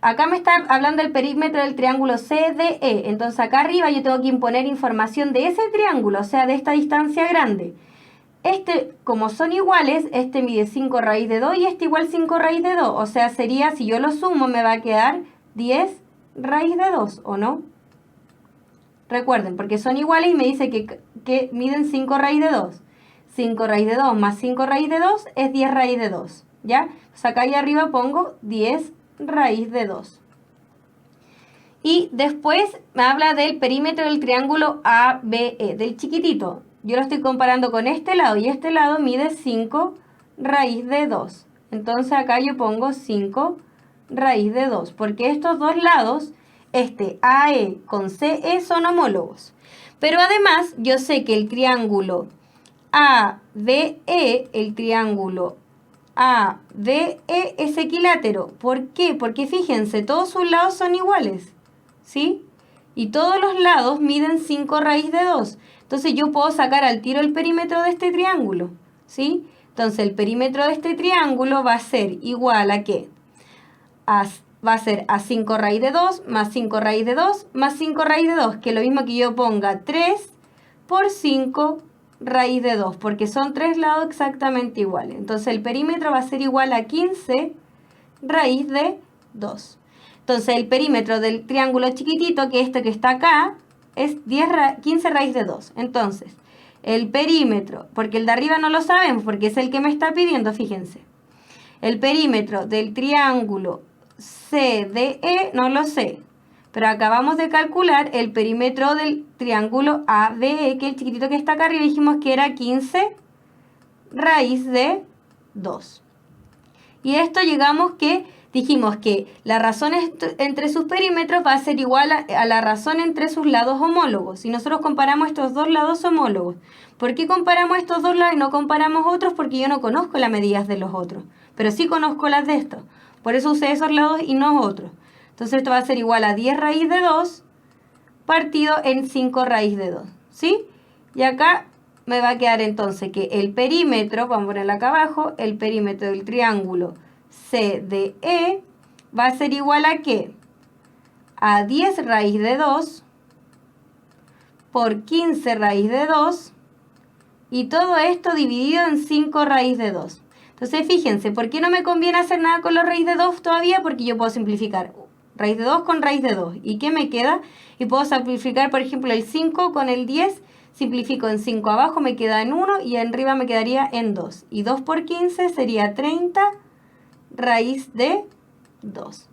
Acá me está hablando el perímetro del triángulo CDE. Entonces acá arriba yo tengo que imponer información de ese triángulo, o sea, de esta distancia grande. Este, como son iguales, este mide 5 raíz de 2 y este igual 5 raíz de 2. O sea, sería, si yo lo sumo, me va a quedar 10 raíz de 2, ¿o no? Recuerden, porque son iguales y me dice que miden 5 raíz de 2. 5 raíz de 2 más 5 raíz de 2 es 10 raíz de 2, ¿ya? Pues acá y arriba pongo 10 raíz de 2. Y después me habla del perímetro del triángulo ABE, del chiquitito. Yo lo estoy comparando con este lado y este lado mide 5 raíz de 2. Entonces acá yo pongo 5 raíz de 2, porque estos dos lados, este AE con CE, son homólogos. Pero además yo sé que el triángulo ABE, ABE es equilátero. ¿Por qué? Porque fíjense, todos sus lados son iguales, ¿sí? Y todos los lados miden 5 raíz de 2. Entonces yo puedo sacar al tiro el perímetro de este triángulo, ¿sí? Entonces el perímetro de este triángulo va a ser igual a ¿qué? va a ser a 5 raíz de 2 más 5 raíz de 2 más 5 raíz de 2, que es lo mismo que yo ponga 3 por 5 raíz de 2, porque son tres lados exactamente iguales. Entonces el perímetro va a ser igual a 15 raíz de 2. Entonces el perímetro del triángulo chiquitito, que este que está acá, es 15 raíz de 2. Entonces el perímetro, porque el de arriba no lo sabemos, porque es el que me está pidiendo, fíjense. El perímetro del triángulo CDE no lo sé, pero acabamos de calcular el perímetro del triángulo ABE, que es el chiquitito que está acá arriba, dijimos que era 15 raíz de 2. Y esto dijimos que la razón entre sus perímetros va a ser igual a la razón entre sus lados homólogos. Si nosotros comparamos estos dos lados homólogos, ¿por qué comparamos estos dos lados y no comparamos otros? Porque yo no conozco las medidas de los otros, pero sí conozco las de estos. Por eso usé esos lados y no otros. Entonces esto va a ser igual a 10 raíz de 2 partido en 5 raíz de 2, ¿sí? Y acá me va a quedar entonces que el perímetro, vamos a ponerlo acá abajo, el perímetro del triángulo CDE va a ser igual a ¿qué? A 10 raíz de 2 por 15 raíz de 2 y todo esto dividido en 5 raíz de 2. Entonces fíjense, ¿por qué no me conviene hacer nada con los raíz de 2 todavía? Porque yo puedo simplificar raíz de 2 con raíz de 2. ¿Y qué me queda? Y puedo simplificar, por ejemplo, el 5 con el 10. Simplifico en 5 abajo, me queda en 1 y arriba me quedaría en 2. Y 2 por 15 sería 30 raíz de 2.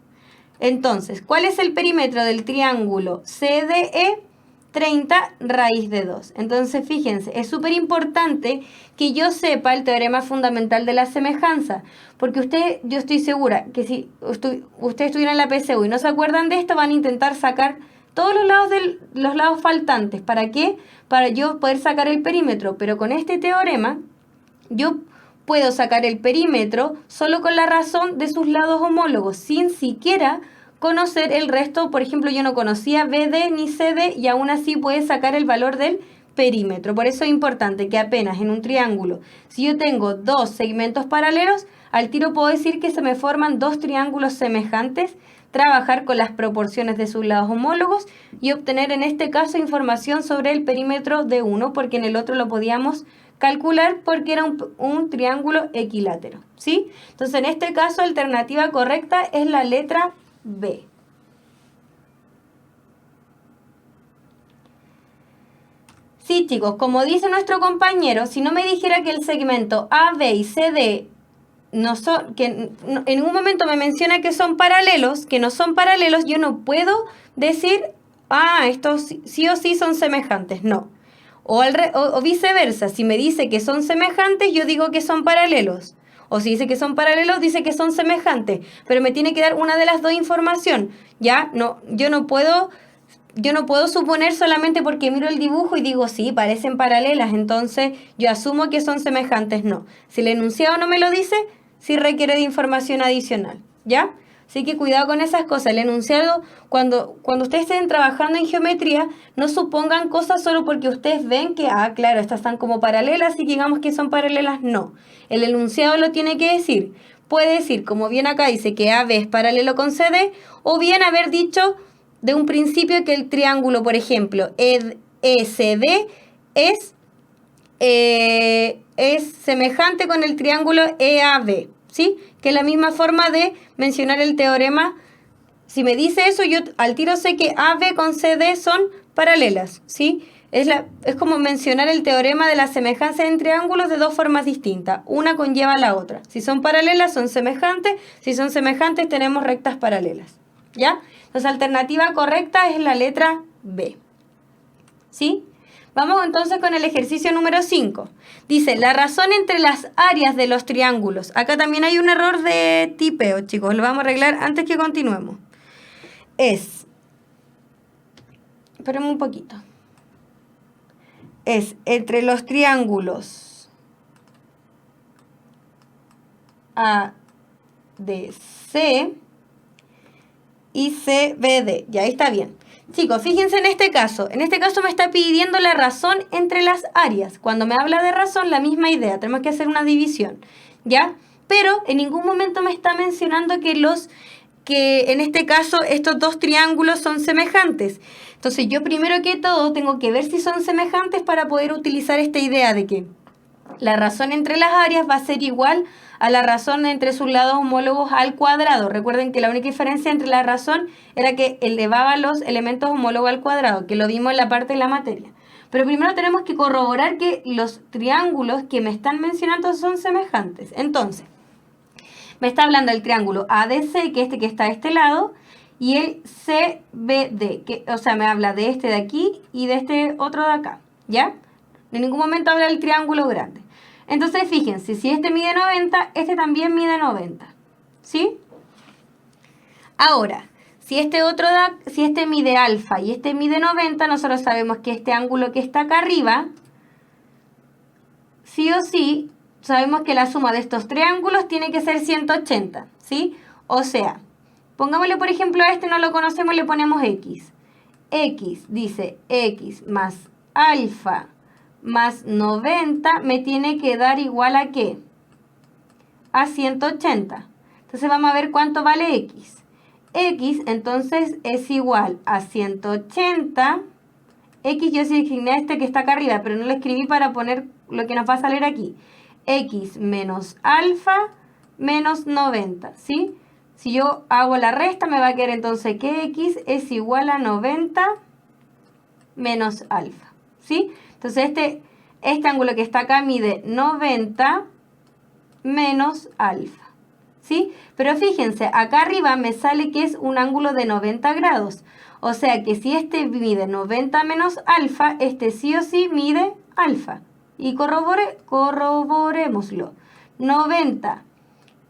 Entonces, ¿cuál es el perímetro del triángulo CDE? 30 raíz de 2. Entonces, fíjense, es súper importante que yo sepa el teorema fundamental de la semejanza, porque yo estoy segura que si ustedes estuvieran en la PSU y no se acuerdan de esto, van a intentar sacar todos los lados faltantes. ¿Para qué? Para yo poder sacar el perímetro, pero con este teorema yo puedo sacar el perímetro solo con la razón de sus lados homólogos, sin siquiera conocer el resto. Por ejemplo, yo no conocía BD ni CD y aún así puede sacar el valor del perímetro. Por eso es importante que apenas en un triángulo, si yo tengo dos segmentos paralelos, al tiro puedo decir que se me forman dos triángulos semejantes, trabajar con las proporciones de sus lados homólogos y obtener en este caso información sobre el perímetro de uno, porque en el otro lo podíamos calcular porque era un triángulo equilátero, ¿sí? Entonces en este caso la alternativa correcta es la letra B. Sí, chicos, como dice nuestro compañero, si no me dijera que el segmento A, B y CD en un momento me menciona que son paralelos, que no son paralelos, yo no puedo decir, estos sí o sí son semejantes, no. O viceversa, si me dice que son semejantes, yo digo que son paralelos. O si dice que son paralelos, dice que son semejantes. Pero me tiene que dar una de las dos información. ¿Ya? No, yo no puedo suponer solamente porque miro el dibujo y digo, sí, parecen paralelas, entonces yo asumo que son semejantes. No. Si el enunciado no me lo dice, sí requiere de información adicional. ¿Ya? Así que cuidado con esas cosas. El enunciado, cuando ustedes estén trabajando en geometría, no supongan cosas solo porque ustedes ven que, claro, estas están como paralelas y digamos que son paralelas. No. El enunciado lo tiene que decir. Puede decir, como bien acá dice, que AB es paralelo con CD, o bien haber dicho de un principio que el triángulo, por ejemplo, ECD es semejante con el triángulo EAB. ¿Sí? Que es la misma forma de mencionar el teorema. Si me dice eso, yo al tiro sé que AB con CD son paralelas, ¿sí? Es como mencionar el teorema de la semejanza en triángulos de dos formas distintas. Una conlleva a la otra. Si son paralelas, son semejantes. Si son semejantes, tenemos rectas paralelas. ¿Ya? Entonces, la alternativa correcta es la letra B. ¿Sí? Vamos entonces con el ejercicio número 5. Dice, la razón entre las áreas de los triángulos. Acá también hay un error de tipeo, chicos. Lo vamos a arreglar antes que continuemos. Espérenme un poquito. Es entre los triángulos ADC y CBD. Ya, ahí está bien. Chicos, fíjense en este caso. En este caso me está pidiendo la razón entre las áreas. Cuando me habla de razón, la misma idea. Tenemos que hacer una división, ¿ya? Pero en ningún momento me está mencionando que los que en este caso estos dos triángulos son semejantes. Entonces yo primero que todo tengo que ver si son semejantes para poder utilizar esta idea de que la razón entre las áreas va a ser igual a la razón entre sus lados homólogos al cuadrado. Recuerden que la única diferencia entre la razón era que elevaba los elementos homólogos al cuadrado, que lo vimos en la parte de la materia. Pero primero tenemos que corroborar que los triángulos que me están mencionando son semejantes. Entonces, me está hablando del triángulo ADC, que está a este lado, y el CBD, o sea, me habla de este de aquí y de este otro de acá, ¿ya? En ningún momento habla del triángulo grande. Entonces, fíjense, si este mide 90, este también mide 90, ¿sí? Ahora, si este mide alfa y este mide 90, nosotros sabemos que este ángulo que está acá arriba, sí o sí, sabemos que la suma de estos triángulos tiene que ser 180, ¿sí? O sea, pongámosle, por ejemplo, a este no lo conocemos, le ponemos X. X, dice X más alfa más 90 me tiene que dar igual a ¿qué? A 180. Entonces vamos a ver cuánto vale X. X entonces es igual a 180. X yo sí asigné a este que está acá arriba, pero no lo escribí para poner lo que nos va a salir aquí. X menos alfa menos 90, ¿sí? Si yo hago la resta me va a quedar entonces que X es igual a 90 menos alfa, ¿sí? Entonces este ángulo que está acá mide 90 menos alfa, ¿sí? Pero fíjense, acá arriba me sale que es un ángulo de 90 grados. O sea que si este mide 90 menos alfa, este sí o sí mide alfa. Y corroborémoslo. 90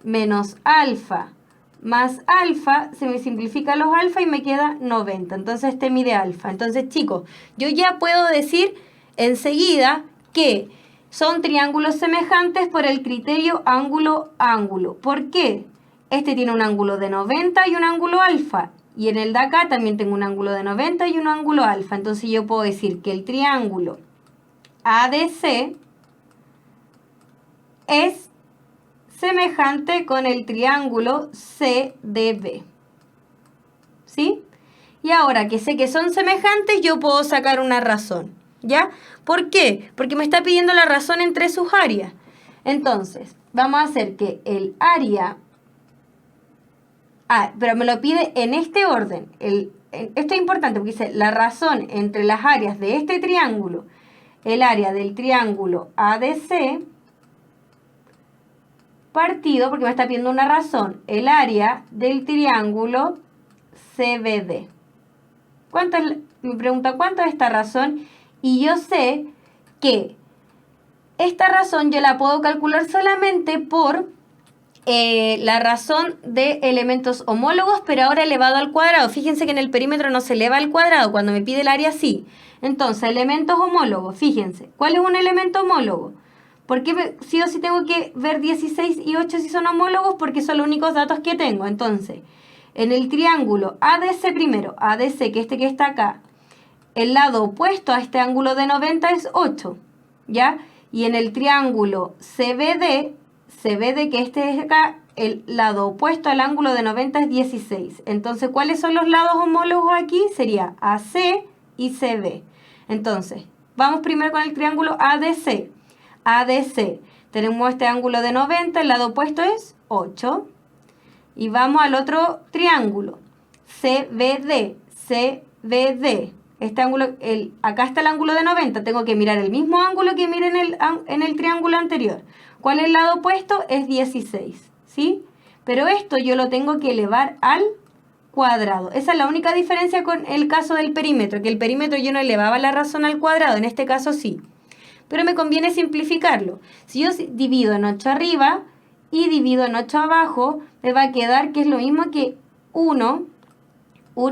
menos alfa más alfa, se me simplifican los alfa y me queda 90. Entonces este mide alfa. Entonces, chicos, yo ya puedo decir enseguida que son triángulos semejantes por el criterio ángulo-ángulo. ¿Por qué? Este tiene un ángulo de 90 y un ángulo alfa. Y en el de acá también tengo un ángulo de 90 y un ángulo alfa. Entonces yo puedo decir que el triángulo ADC es semejante con el triángulo CDB. ¿Sí? Y ahora que sé que son semejantes, yo puedo sacar una razón. ¿Ya? ¿Por qué? Porque me está pidiendo la razón entre sus áreas. Entonces, vamos a hacer que el área... pero me lo pide en este orden. Esto es importante porque dice la razón entre las áreas de este triángulo, el área del triángulo ADC, partido, porque me está pidiendo una razón, el área del triángulo CBD. Me pregunta, ¿cuánto es esta razón? Y yo sé que esta razón yo la puedo calcular solamente por la razón de elementos homólogos, pero ahora elevado al cuadrado. Fíjense que en el perímetro no se eleva al cuadrado, cuando me pide el área sí. Entonces, elementos homólogos, fíjense, ¿cuál es un elemento homólogo? Porque sí o sí tengo que ver 16 y 8 si son homólogos, porque son los únicos datos que tengo. Entonces, en el triángulo ADC primero, ADC, que está acá, el lado opuesto a este ángulo de 90 es 8, ¿ya? Y en el triángulo CBD, que es acá, el lado opuesto al ángulo de 90 es 16. Entonces, ¿cuáles son los lados homólogos aquí? Sería AC y CB. Entonces, vamos primero con el triángulo ADC. ADC, tenemos este ángulo de 90, el lado opuesto es 8. Y vamos al otro triángulo, CBD. Este ángulo, acá está el ángulo de 90, tengo que mirar el mismo ángulo que miré en el triángulo anterior. ¿Cuál es el lado opuesto? Es 16, ¿sí? Pero esto yo lo tengo que elevar al cuadrado. Esa es la única diferencia con el caso del perímetro, que el perímetro yo no elevaba la razón al cuadrado, en este caso sí. Pero me conviene simplificarlo. Si yo divido en 8 arriba y divido en 8 abajo, me va a quedar que es lo mismo que 1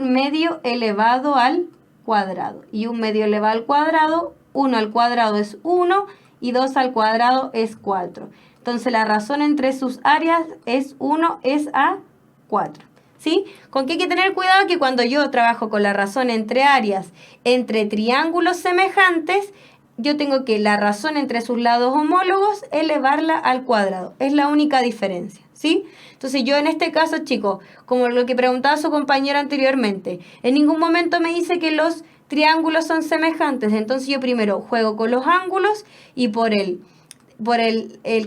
medio elevado al cuadrado. Y 1 medio elevado al cuadrado, 1 al cuadrado es 1 y 2 al cuadrado es 4. Entonces la razón entre sus áreas es 1 es a 4. ¿Sí? Con que hay que tener cuidado que cuando yo trabajo con la razón entre áreas, entre triángulos semejantes, yo tengo que la razón entre sus lados homólogos elevarla al cuadrado. Es la única diferencia. ¿sí? Entonces yo en este caso, chicos, como lo que preguntaba su compañero anteriormente, en ningún momento me dice que los triángulos son semejantes, entonces yo primero juego con los ángulos y por el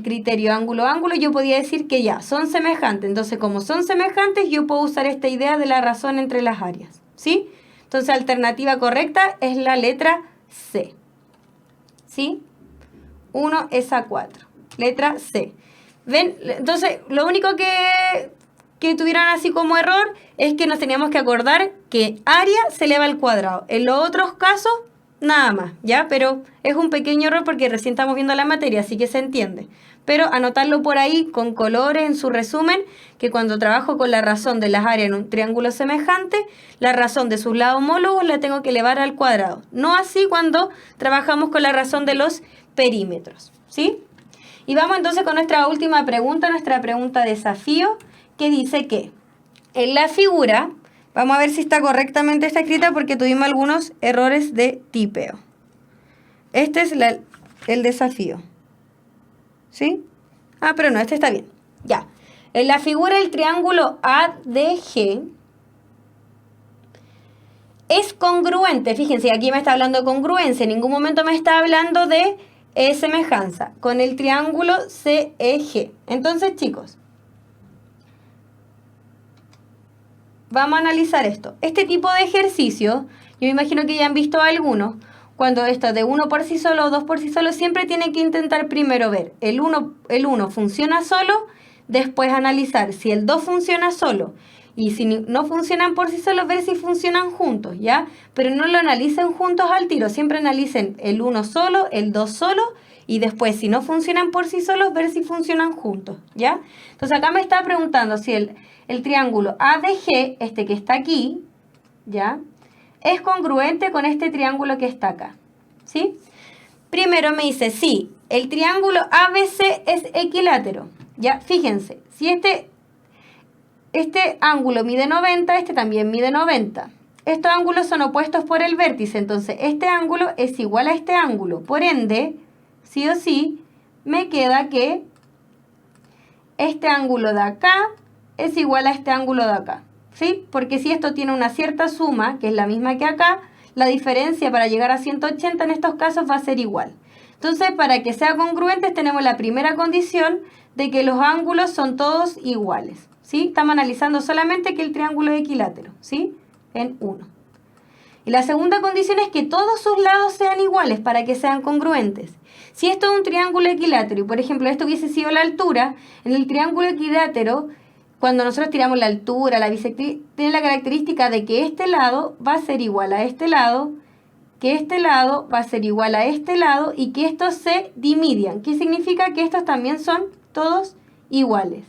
criterio ángulo-ángulo yo podía decir que ya, son semejantes. Entonces, como son semejantes, yo puedo usar esta idea de la razón entre las áreas, ¿sí? Entonces, alternativa correcta es la letra C, ¿sí? 1 es a 4, letra C. ¿Ven? Entonces, lo único que tuvieran así como error es que nos teníamos que acordar que área se eleva al cuadrado. En los otros casos, nada más, ¿ya? Pero es un pequeño error porque recién estamos viendo la materia, así que se entiende. Pero anotarlo por ahí con colores en su resumen, que cuando trabajo con la razón de las áreas en un triángulo semejante, la razón de sus lados homólogos la tengo que elevar al cuadrado. No así cuando trabajamos con la razón de los perímetros, ¿sí? Y vamos entonces con nuestra última pregunta, nuestra pregunta desafío, que dice que en la figura, vamos a ver si está correctamente escrita porque tuvimos algunos errores de tipeo. Este es el desafío. ¿Sí? Ah, pero no, este está bien. Ya. En la figura el triángulo ADG es congruente. Fíjense, aquí me está hablando de congruencia. En ningún momento me está hablando de semejanza con el triángulo CEG. Entonces, chicos, vamos a analizar esto. Este tipo de ejercicio, yo me imagino que ya han visto algunos, cuando esto de uno por sí solo o dos por sí solo, siempre tienen que intentar primero ver el uno funciona solo, después analizar si el 2 funciona solo. Y si no funcionan por sí solos, ver si funcionan juntos, ¿ya? Pero no lo analicen juntos al tiro, siempre analicen el 1 solo, el 2 solo, y después, si no funcionan por sí solos, ver si funcionan juntos, ¿ya? Entonces acá me está preguntando si el triángulo ADG, este que está aquí, ¿ya? Es congruente con este triángulo que está acá, ¿sí? Primero me dice, sí, el triángulo ABC es equilátero, ¿ya? Fíjense, si este ángulo mide 90, este también mide 90. Estos ángulos son opuestos por el vértice, entonces este ángulo es igual a este ángulo. Por ende, sí o sí, me queda que este ángulo de acá es igual a este ángulo de acá, ¿sí? Porque si esto tiene una cierta suma, que es la misma que acá, la diferencia para llegar a 180 en estos casos va a ser igual. Entonces, para que sea congruente, tenemos la primera condición de que los ángulos son todos iguales, ¿sí? Estamos analizando solamente que el triángulo es equilátero, ¿sí? En 1. Y la segunda condición es que todos sus lados sean iguales para que sean congruentes. Si esto es un triángulo equilátero y, por ejemplo, esto hubiese sido la altura, en el triángulo equilátero, cuando nosotros tiramos la altura, la bisectriz, tiene la característica de que este lado va a ser igual a este lado, que este lado va a ser igual a este lado y que estos se dividan. ¿Qué significa? Que estos también son todos iguales.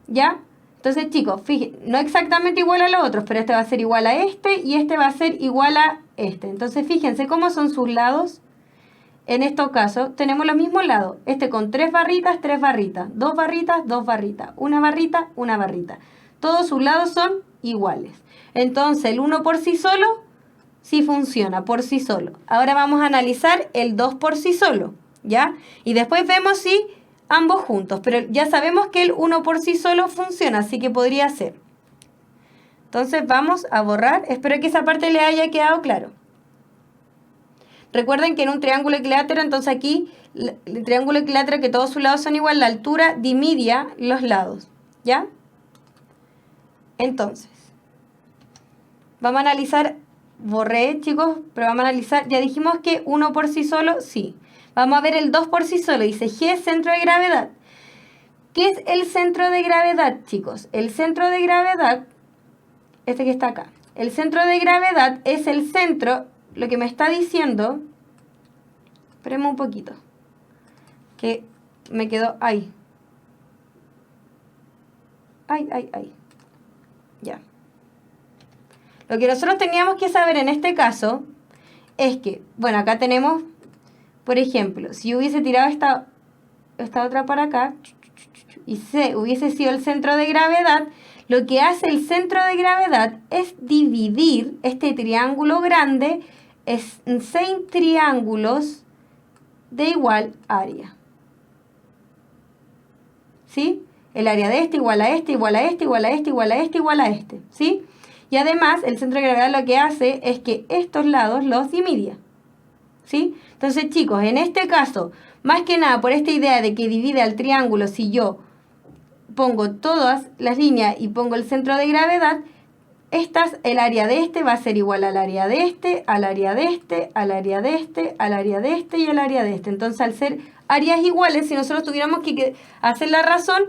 ¿Ya? Entonces, chicos, fíjense, no exactamente igual a los otros, pero este va a ser igual a este y este va a ser igual a este. Entonces, fíjense cómo son sus lados. En estos casos, tenemos los mismos lados. Este con 3 barritas, 3 barritas. 2 barritas, 2 barritas. 1 barrita, 1 barrita. Todos sus lados son iguales. Entonces, el 1 por sí solo, sí funciona por sí solo. Ahora vamos a analizar el 2 por sí solo, ¿ya? Y después vemos si ambos juntos, pero ya sabemos que el 1 por sí solo funciona, así que podría ser. Entonces vamos a borrar, espero que esa parte le haya quedado claro. Recuerden que en un triángulo equilátero, entonces aquí, el triángulo equilátero que todos sus lados son igual, la altura divide los lados, ¿ya? Entonces, vamos a analizar, borré chicos, pero vamos a analizar, ya dijimos que 1 por sí solo, sí. Vamos a ver el 2 por sí solo. Dice G es centro de gravedad. ¿Qué es el centro de gravedad, chicos? El centro de gravedad, este que está acá. El centro de gravedad es el centro, lo que me está diciendo, espérame un poquito, que me quedó ahí. Ay. Ya. Lo que nosotros teníamos que saber en este caso es que, bueno, acá tenemos... Por ejemplo, si hubiese tirado esta otra para acá y C hubiese sido el centro de gravedad, lo que hace el centro de gravedad es dividir este triángulo grande en 6 triángulos de igual área. ¿Sí? el área de este igual a este, igual a este, igual a este, igual a este, igual a este, ¿sí? Y además, el centro de gravedad lo que hace es que estos lados los divide, ¿sí? Entonces, chicos, en este caso, más que nada por esta idea de que divide al triángulo, si yo pongo todas las líneas y pongo el centro de gravedad, el área de este va a ser igual al área de este, al área de este, al área de este, al área de este y al área de este. Entonces, al ser áreas iguales, si nosotros tuviéramos que hacer la razón,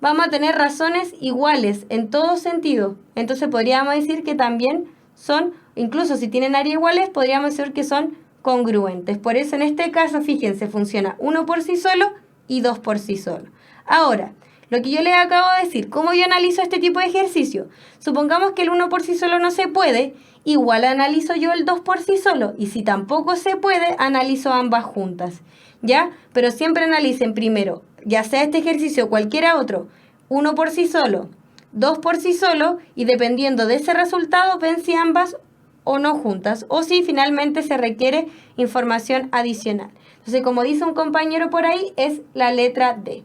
vamos a tener razones iguales en todo sentido. Entonces, podríamos decir que también son, incluso si tienen áreas iguales, podríamos decir que son congruentes. Por eso, en este caso, fíjense, funciona 1 por sí solo y 2 por sí solo. Ahora, lo que yo les acabo de decir, ¿cómo yo analizo este tipo de ejercicio? Supongamos que el 1 por sí solo no se puede, igual analizo yo el 2 por sí solo. Y si tampoco se puede, analizo ambas juntas, ¿ya? Pero siempre analicen primero, ya sea este ejercicio o cualquiera otro, 1 por sí solo, 2 por sí solo, y dependiendo de ese resultado, ven si ambas o no juntas, o si finalmente se requiere información adicional. Entonces, como dice un compañero por ahí, es la letra D.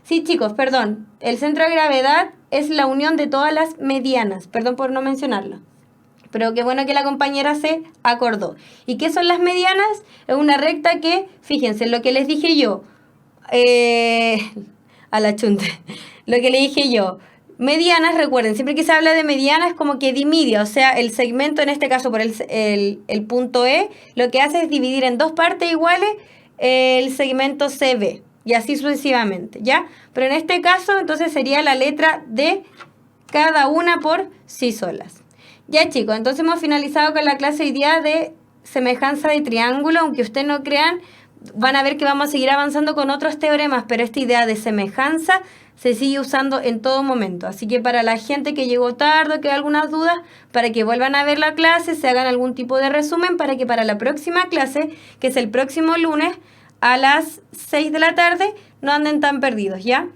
Sí, chicos, perdón, el centro de gravedad es la unión de todas las medianas, perdón por no mencionarlo, pero qué bueno que la compañera se acordó. ¿Y qué son las medianas? Es una recta que, fíjense, lo que les dije yo, a la chunta, lo que le dije yo, medianas, recuerden, siempre que se habla de medianas como que divide, o sea, el segmento, en este caso por el punto E, lo que hace es dividir en dos partes iguales el segmento CB. Y así sucesivamente, ¿ya? Pero en este caso, entonces sería la letra D, cada una por sí solas. Ya, chicos, entonces hemos finalizado con la clase hoy día de semejanza de triángulo. Aunque ustedes no crean, van a ver que vamos a seguir avanzando con otros teoremas, pero esta idea de semejanza se sigue usando en todo momento. Así que para la gente que llegó tarde o que hay algunas dudas, para que vuelvan a ver la clase, se hagan algún tipo de resumen, para que para la próxima clase, que es el próximo lunes, a las 6 de la tarde, no anden tan perdidos, ¿ya?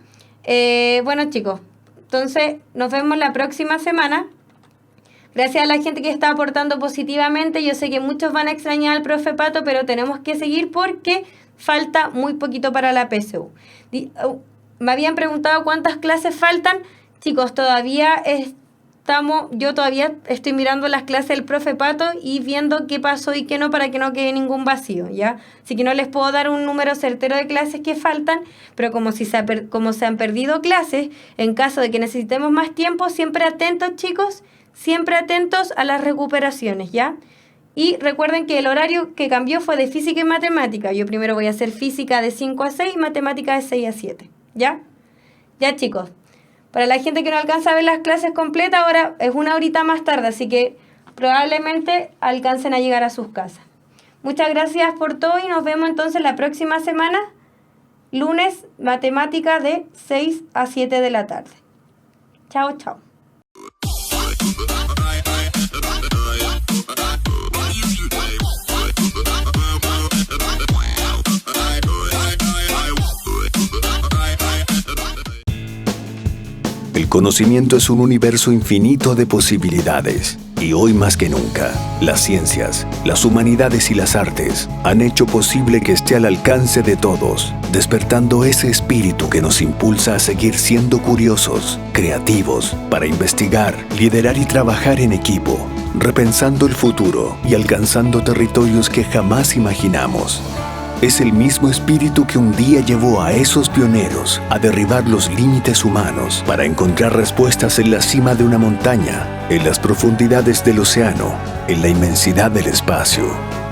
Bueno, chicos, entonces nos vemos la próxima semana. Gracias a la gente que está aportando positivamente. Yo sé que muchos van a extrañar al profe Pato, pero tenemos que seguir porque falta muy poquito para la PSU. Me habían preguntado cuántas clases faltan. Chicos, yo todavía estoy mirando las clases del profe Pato y viendo qué pasó y qué no, para que no quede ningún vacío, ¿ya? Así que no les puedo dar un número certero de clases que faltan, pero como se han perdido clases, en caso de que necesitemos más tiempo, siempre atentos, chicos, siempre atentos a las recuperaciones, ¿ya? Y recuerden que el horario que cambió fue de física y matemática. Yo primero voy a hacer física de 5 a 6 y matemática de 6 a 7, ¿ya? Ya, chicos. Para la gente que no alcanza a ver las clases completas, ahora es una horita más tarde, así que probablemente alcancen a llegar a sus casas. Muchas gracias por todo y nos vemos entonces la próxima semana, lunes, matemática de 6 a 7 de la tarde. Chao, chao. El conocimiento es un universo infinito de posibilidades, y hoy más que nunca, las ciencias, las humanidades y las artes han hecho posible que esté al alcance de todos, despertando ese espíritu que nos impulsa a seguir siendo curiosos, creativos, para investigar, liderar y trabajar en equipo, repensando el futuro y alcanzando territorios que jamás imaginamos. Es el mismo espíritu que un día llevó a esos pioneros a derribar los límites humanos para encontrar respuestas en la cima de una montaña, en las profundidades del océano, en la inmensidad del espacio,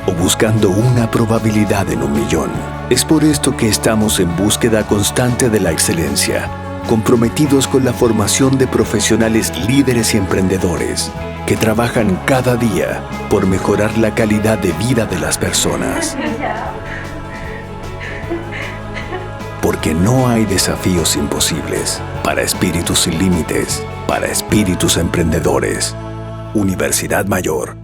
o buscando una probabilidad en 1.000.000. Es por esto que estamos en búsqueda constante de la excelencia, comprometidos con la formación de profesionales líderes y emprendedores que trabajan cada día por mejorar la calidad de vida de las personas. Porque no hay desafíos imposibles para espíritus sin límites, para espíritus emprendedores. Universidad Mayor.